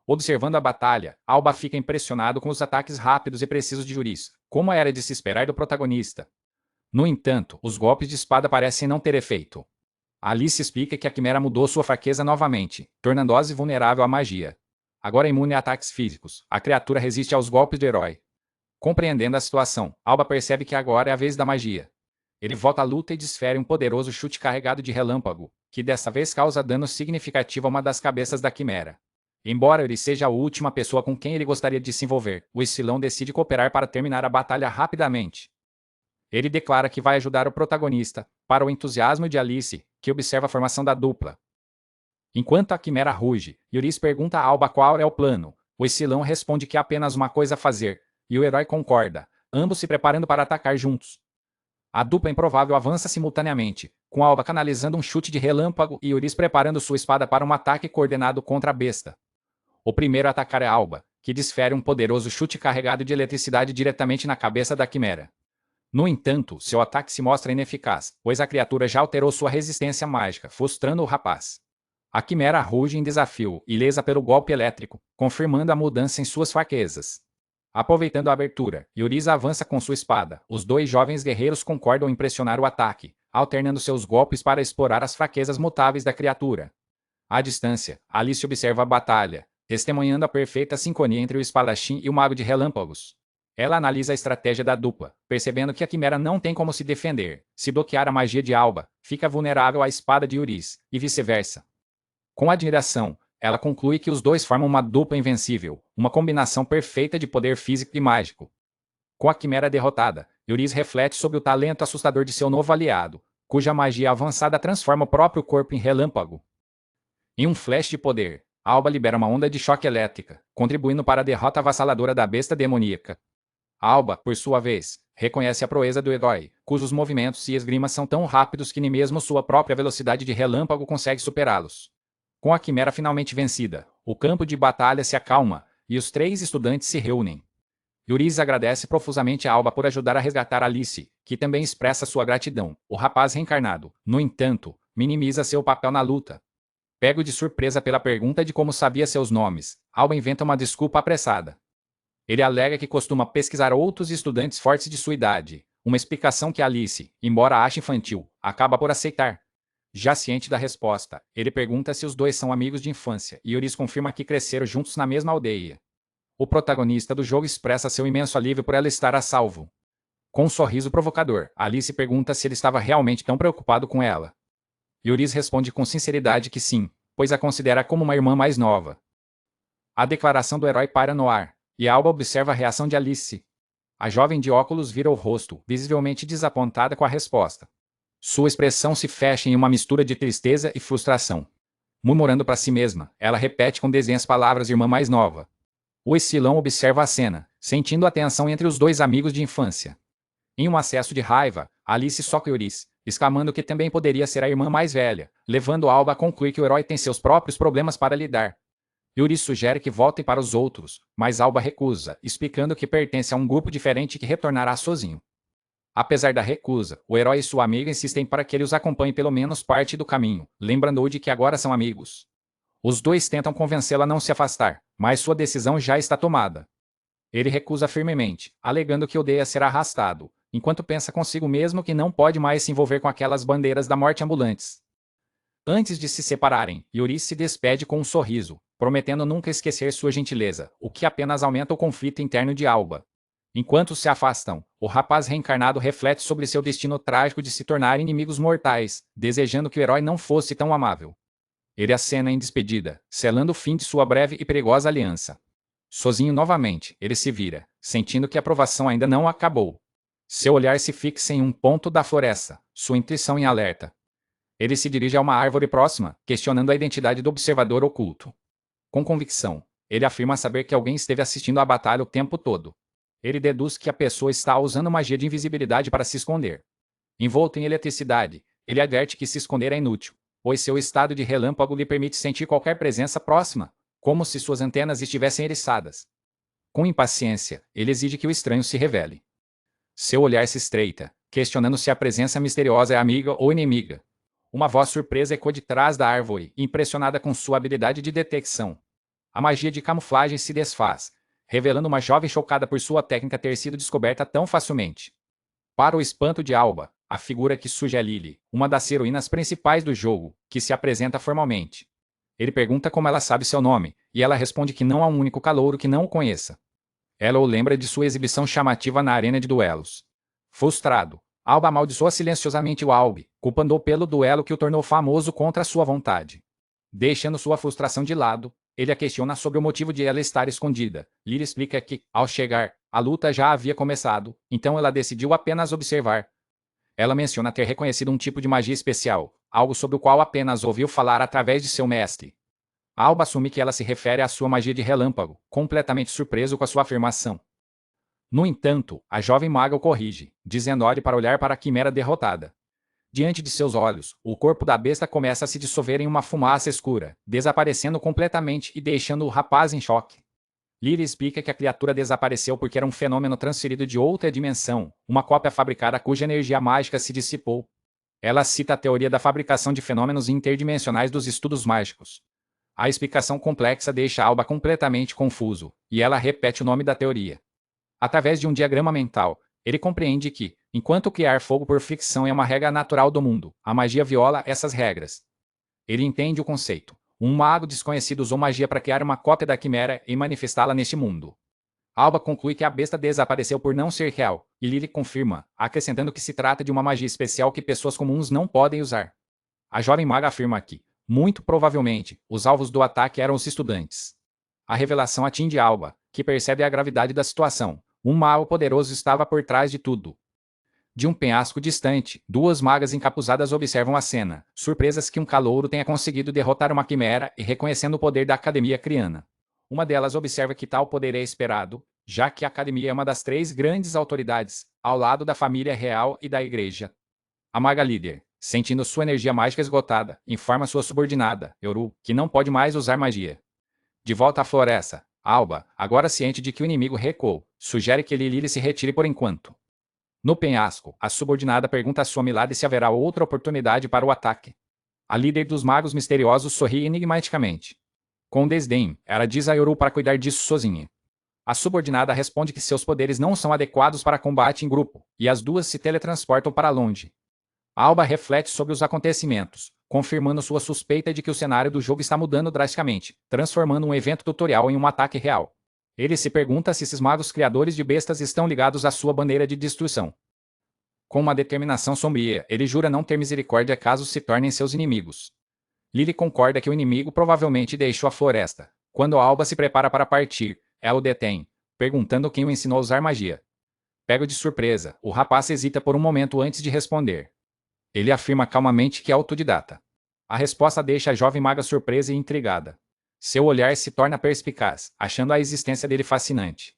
Speaker 1: Observando a batalha, Alba fica impressionado com os ataques rápidos e precisos de Euris, como era de se esperar do protagonista. No entanto, os golpes de espada parecem não ter efeito. Alice explica que a quimera mudou sua fraqueza novamente, tornando-se vulnerável à magia. Agora imune a ataques físicos, a criatura resiste aos golpes do herói. Compreendendo a situação, Alba percebe que agora é a vez da magia. Ele volta à luta e desfere um poderoso chute carregado de relâmpago, que dessa vez causa dano significativo a uma das cabeças da quimera. Embora ele seja a última pessoa com quem ele gostaria de se envolver, o escilão decide cooperar para terminar a batalha rapidamente. Ele declara que vai ajudar o protagonista, para o entusiasmo de Alice, que observa a formação da dupla. Enquanto a quimera ruge, Euris pergunta a Alba qual é o plano. O escilão responde que há apenas uma coisa a fazer, e o herói concorda, ambos se preparando para atacar juntos. A dupla improvável avança simultaneamente, com Alba canalizando um chute de relâmpago e Euris preparando sua espada para um ataque coordenado contra a besta. O primeiro a atacar é Alba, que desfere um poderoso chute carregado de eletricidade diretamente na cabeça da quimera. No entanto, seu ataque se mostra ineficaz, pois a criatura já alterou sua resistência mágica, frustrando o rapaz. A quimera ruge em desafio, ilesa pelo golpe elétrico, confirmando a mudança em suas fraquezas. Aproveitando a abertura, Euris avança com sua espada. Os dois jovens guerreiros concordam em pressionar o ataque, alternando seus golpes para explorar as fraquezas mutáveis da criatura. À distância, Alice observa a batalha, testemunhando a perfeita sincronia entre o espadachim e o mago de relâmpagos. Ela analisa a estratégia da dupla, percebendo que a quimera não tem como se defender. Se bloquear a magia de Alba, fica vulnerável à espada de Euris, e vice-versa. Com admiração, ela conclui que os dois formam uma dupla invencível, uma combinação perfeita de poder físico e mágico. Com a quimera derrotada, Euris reflete sobre o talento assustador de seu novo aliado, cuja magia avançada transforma o próprio corpo em relâmpago. Em um flash de poder, Alba libera uma onda de choque elétrica, contribuindo para a derrota avassaladora da besta demoníaca. Alba, por sua vez, reconhece a proeza do herói, cujos movimentos e esgrimas são tão rápidos que nem mesmo sua própria velocidade de relâmpago consegue superá-los. Com a quimera finalmente vencida, o campo de batalha se acalma, e os três estudantes se reúnem. Euris agradece profusamente a Alba por ajudar a resgatar Alice, que também expressa sua gratidão. O rapaz reencarnado, no entanto, minimiza seu papel na luta. Pego de surpresa pela pergunta de como sabia seus nomes, Alba inventa uma desculpa apressada. Ele alega que costuma pesquisar outros estudantes fortes de sua idade, uma explicação que Alice, embora ache infantil, acaba por aceitar. Já ciente da resposta, ele pergunta se os dois são amigos de infância e Euris confirma que cresceram juntos na mesma aldeia. O protagonista do jogo expressa seu imenso alívio por ela estar a salvo. Com um sorriso provocador, Alice pergunta se ele estava realmente tão preocupado com ela. Euris responde com sinceridade que sim, pois a considera como uma irmã mais nova. A declaração do herói paira no ar, e Alba observa a reação de Alice. A jovem de óculos vira o rosto, visivelmente desapontada com a resposta. Sua expressão se fecha em uma mistura de tristeza e frustração. Murmurando para si mesma, ela repete com desdém as palavras irmã mais nova. O escilão observa a cena, sentindo a tensão entre os dois amigos de infância. Em um acesso de raiva, Alice soca Euris, exclamando que também poderia ser a irmã mais velha, levando Alba a concluir que o herói tem seus próprios problemas para lidar. Euris sugere que voltem para os outros, mas Alba recusa, explicando que pertence a um grupo diferente e que retornará sozinho. Apesar da recusa, o herói e sua amiga insistem para que ele os acompanhe pelo menos parte do caminho, lembrando-o de que agora são amigos. Os dois tentam convencê-la a não se afastar, mas sua decisão já está tomada. Ele recusa firmemente, alegando que odeia ser arrastado, enquanto pensa consigo mesmo que não pode mais se envolver com aquelas bandeiras da morte ambulantes. Antes de se separarem, Yuri se despede com um sorriso, prometendo nunca esquecer sua gentileza, o que apenas aumenta o conflito interno de Alba. Enquanto se afastam, o rapaz reencarnado reflete sobre seu destino trágico de se tornar inimigos mortais, desejando que o herói não fosse tão amável. Ele acena em despedida, selando o fim de sua breve e perigosa aliança. Sozinho novamente, ele se vira, sentindo que a provação ainda não acabou. Seu olhar se fixa em um ponto da floresta, sua intuição em alerta. Ele se dirige a uma árvore próxima, questionando a identidade do observador oculto. Com convicção, ele afirma saber que alguém esteve assistindo à batalha o tempo todo. Ele deduz que a pessoa está usando magia de invisibilidade para se esconder. Envolto em eletricidade, ele adverte que se esconder é inútil, pois seu estado de relâmpago lhe permite sentir qualquer presença próxima, como se suas antenas estivessem eriçadas. Com impaciência, ele exige que o estranho se revele. Seu olhar se estreita, questionando se a presença misteriosa é amiga ou inimiga. Uma voz surpresa ecoa de trás da árvore, impressionada com sua habilidade de detecção. A magia de camuflagem se desfaz, revelando uma jovem chocada por sua técnica ter sido descoberta tão facilmente. Para o espanto de Alba, a figura que surge é Lily, uma das heroínas principais do jogo, que se apresenta formalmente. Ele pergunta como ela sabe seu nome, e ela responde que não há um único calouro que não o conheça. Ela o lembra de sua exibição chamativa na arena de duelos. Frustrado, Alba amaldiçoa silenciosamente o Albi, culpando-o pelo duelo que o tornou famoso contra sua vontade. Deixando sua frustração de lado, ele a questiona sobre o motivo de ela estar escondida. Lyra explica que, ao chegar, a luta já havia começado, então ela decidiu apenas observar. Ela menciona ter reconhecido um tipo de magia especial, algo sobre o qual apenas ouviu falar através de seu mestre. Alba assume que ela se refere à sua magia de relâmpago, completamente surpreso com a sua afirmação. No entanto, a jovem maga o corrige, dizendo olhe para olhar para a quimera derrotada. Diante de seus olhos, o corpo da besta começa a se dissolver em uma fumaça escura, desaparecendo completamente e deixando o rapaz em choque. Lyra explica que a criatura desapareceu porque era um fenômeno transferido de outra dimensão, uma cópia fabricada cuja energia mágica se dissipou. Ela cita a teoria da fabricação de fenômenos interdimensionais dos estudos mágicos. A explicação complexa deixa Alba completamente confuso, e ela repete o nome da teoria. Através de um diagrama mental, ele compreende que, enquanto criar fogo por fricção é uma regra natural do mundo, a magia viola essas regras. Ele entende o conceito. Um mago desconhecido usou magia para criar uma cópia da quimera e manifestá-la neste mundo. Alba conclui que a besta desapareceu por não ser real, e Lily confirma, acrescentando que se trata de uma magia especial que pessoas comuns não podem usar. A jovem maga afirma que, muito provavelmente, os alvos do ataque eram os estudantes. A revelação atinge Alba, que percebe a gravidade da situação. Um mal poderoso estava por trás de tudo. De um penhasco distante, duas magas encapuzadas observam a cena, surpresas que um calouro tenha conseguido derrotar uma quimera e reconhecendo o poder da Academia Criana. Uma delas observa que tal poder é esperado, já que a Academia é uma das três grandes autoridades, ao lado da família real e da igreja. A maga líder, sentindo sua energia mágica esgotada, informa sua subordinada, Yoru, que não pode mais usar magia. De volta à floresta, Alba, agora ciente de que o inimigo recuou, sugere que Lily se retire por enquanto. No penhasco, a subordinada pergunta a sua Milady se haverá outra oportunidade para o ataque. A líder dos magos misteriosos sorri enigmaticamente. Com desdém, ela diz a Yoru para cuidar disso sozinha. A subordinada responde que seus poderes não são adequados para combate em grupo, e as duas se teletransportam para longe. Alba reflete sobre os acontecimentos, confirmando sua suspeita de que o cenário do jogo está mudando drasticamente, transformando um evento tutorial em um ataque real. Ele se pergunta se esses magos criadores de bestas estão ligados à sua bandeira de destruição. Com uma determinação sombria, ele jura não ter misericórdia caso se tornem seus inimigos. Lily concorda que o inimigo provavelmente deixou a floresta. Quando Alba se prepara para partir, ela o detém, perguntando quem o ensinou a usar magia. Pego de surpresa, o rapaz hesita por um momento antes de responder. Ele afirma calmamente que é autodidata. A resposta deixa a jovem maga surpresa e intrigada. Seu olhar se torna perspicaz, achando a existência dele fascinante.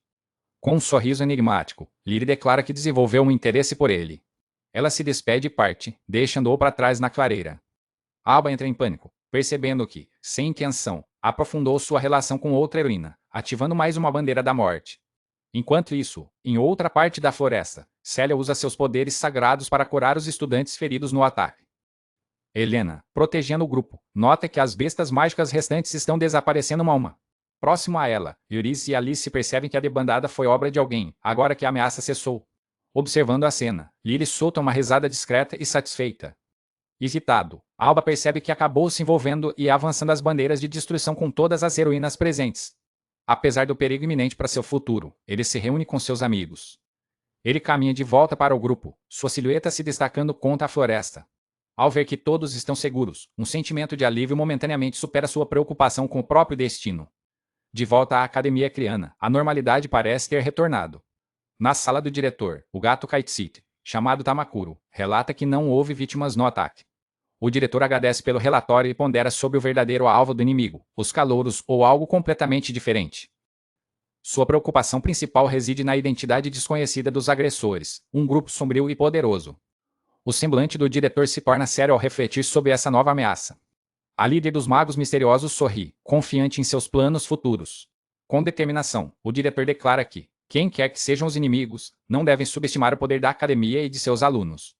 Speaker 1: Com um sorriso enigmático, Lyra declara que desenvolveu um interesse por ele. Ela se despede e parte, deixando-o para trás na clareira. Alba entra em pânico, percebendo que, sem intenção, aprofundou sua relação com outra heroína, ativando mais uma bandeira da morte. Enquanto isso, em outra parte da floresta, Célia usa seus poderes sagrados para curar os estudantes feridos no ataque. Helena, protegendo o grupo, nota que as bestas mágicas restantes estão desaparecendo uma a uma. Próximo a ela, Eurice e Alice percebem que a debandada foi obra de alguém, agora que a ameaça cessou. Observando a cena, Lily solta uma risada discreta e satisfeita. Irritado, Alba percebe que acabou se envolvendo e avançando as bandeiras de destruição com todas as heroínas presentes. Apesar do perigo iminente para seu futuro, ele se reúne com seus amigos. Ele caminha de volta para o grupo, sua silhueta se destacando contra a floresta. Ao ver que todos estão seguros, um sentimento de alívio momentaneamente supera sua preocupação com o próprio destino. De volta à academia criana, a normalidade parece ter retornado. Na sala do diretor, o gato Kaitsit, chamado Tamakuro, relata que não houve vítimas no ataque. O diretor agradece pelo relatório e pondera sobre o verdadeiro alvo do inimigo, os calouros ou algo completamente diferente. Sua preocupação principal reside na identidade desconhecida dos agressores, um grupo sombrio e poderoso. O semblante do diretor se torna sério ao refletir sobre essa nova ameaça. A líder dos magos misteriosos sorri, confiante em seus planos futuros. Com determinação, o diretor declara que, quem quer que sejam os inimigos, não devem subestimar o poder da academia e de seus alunos.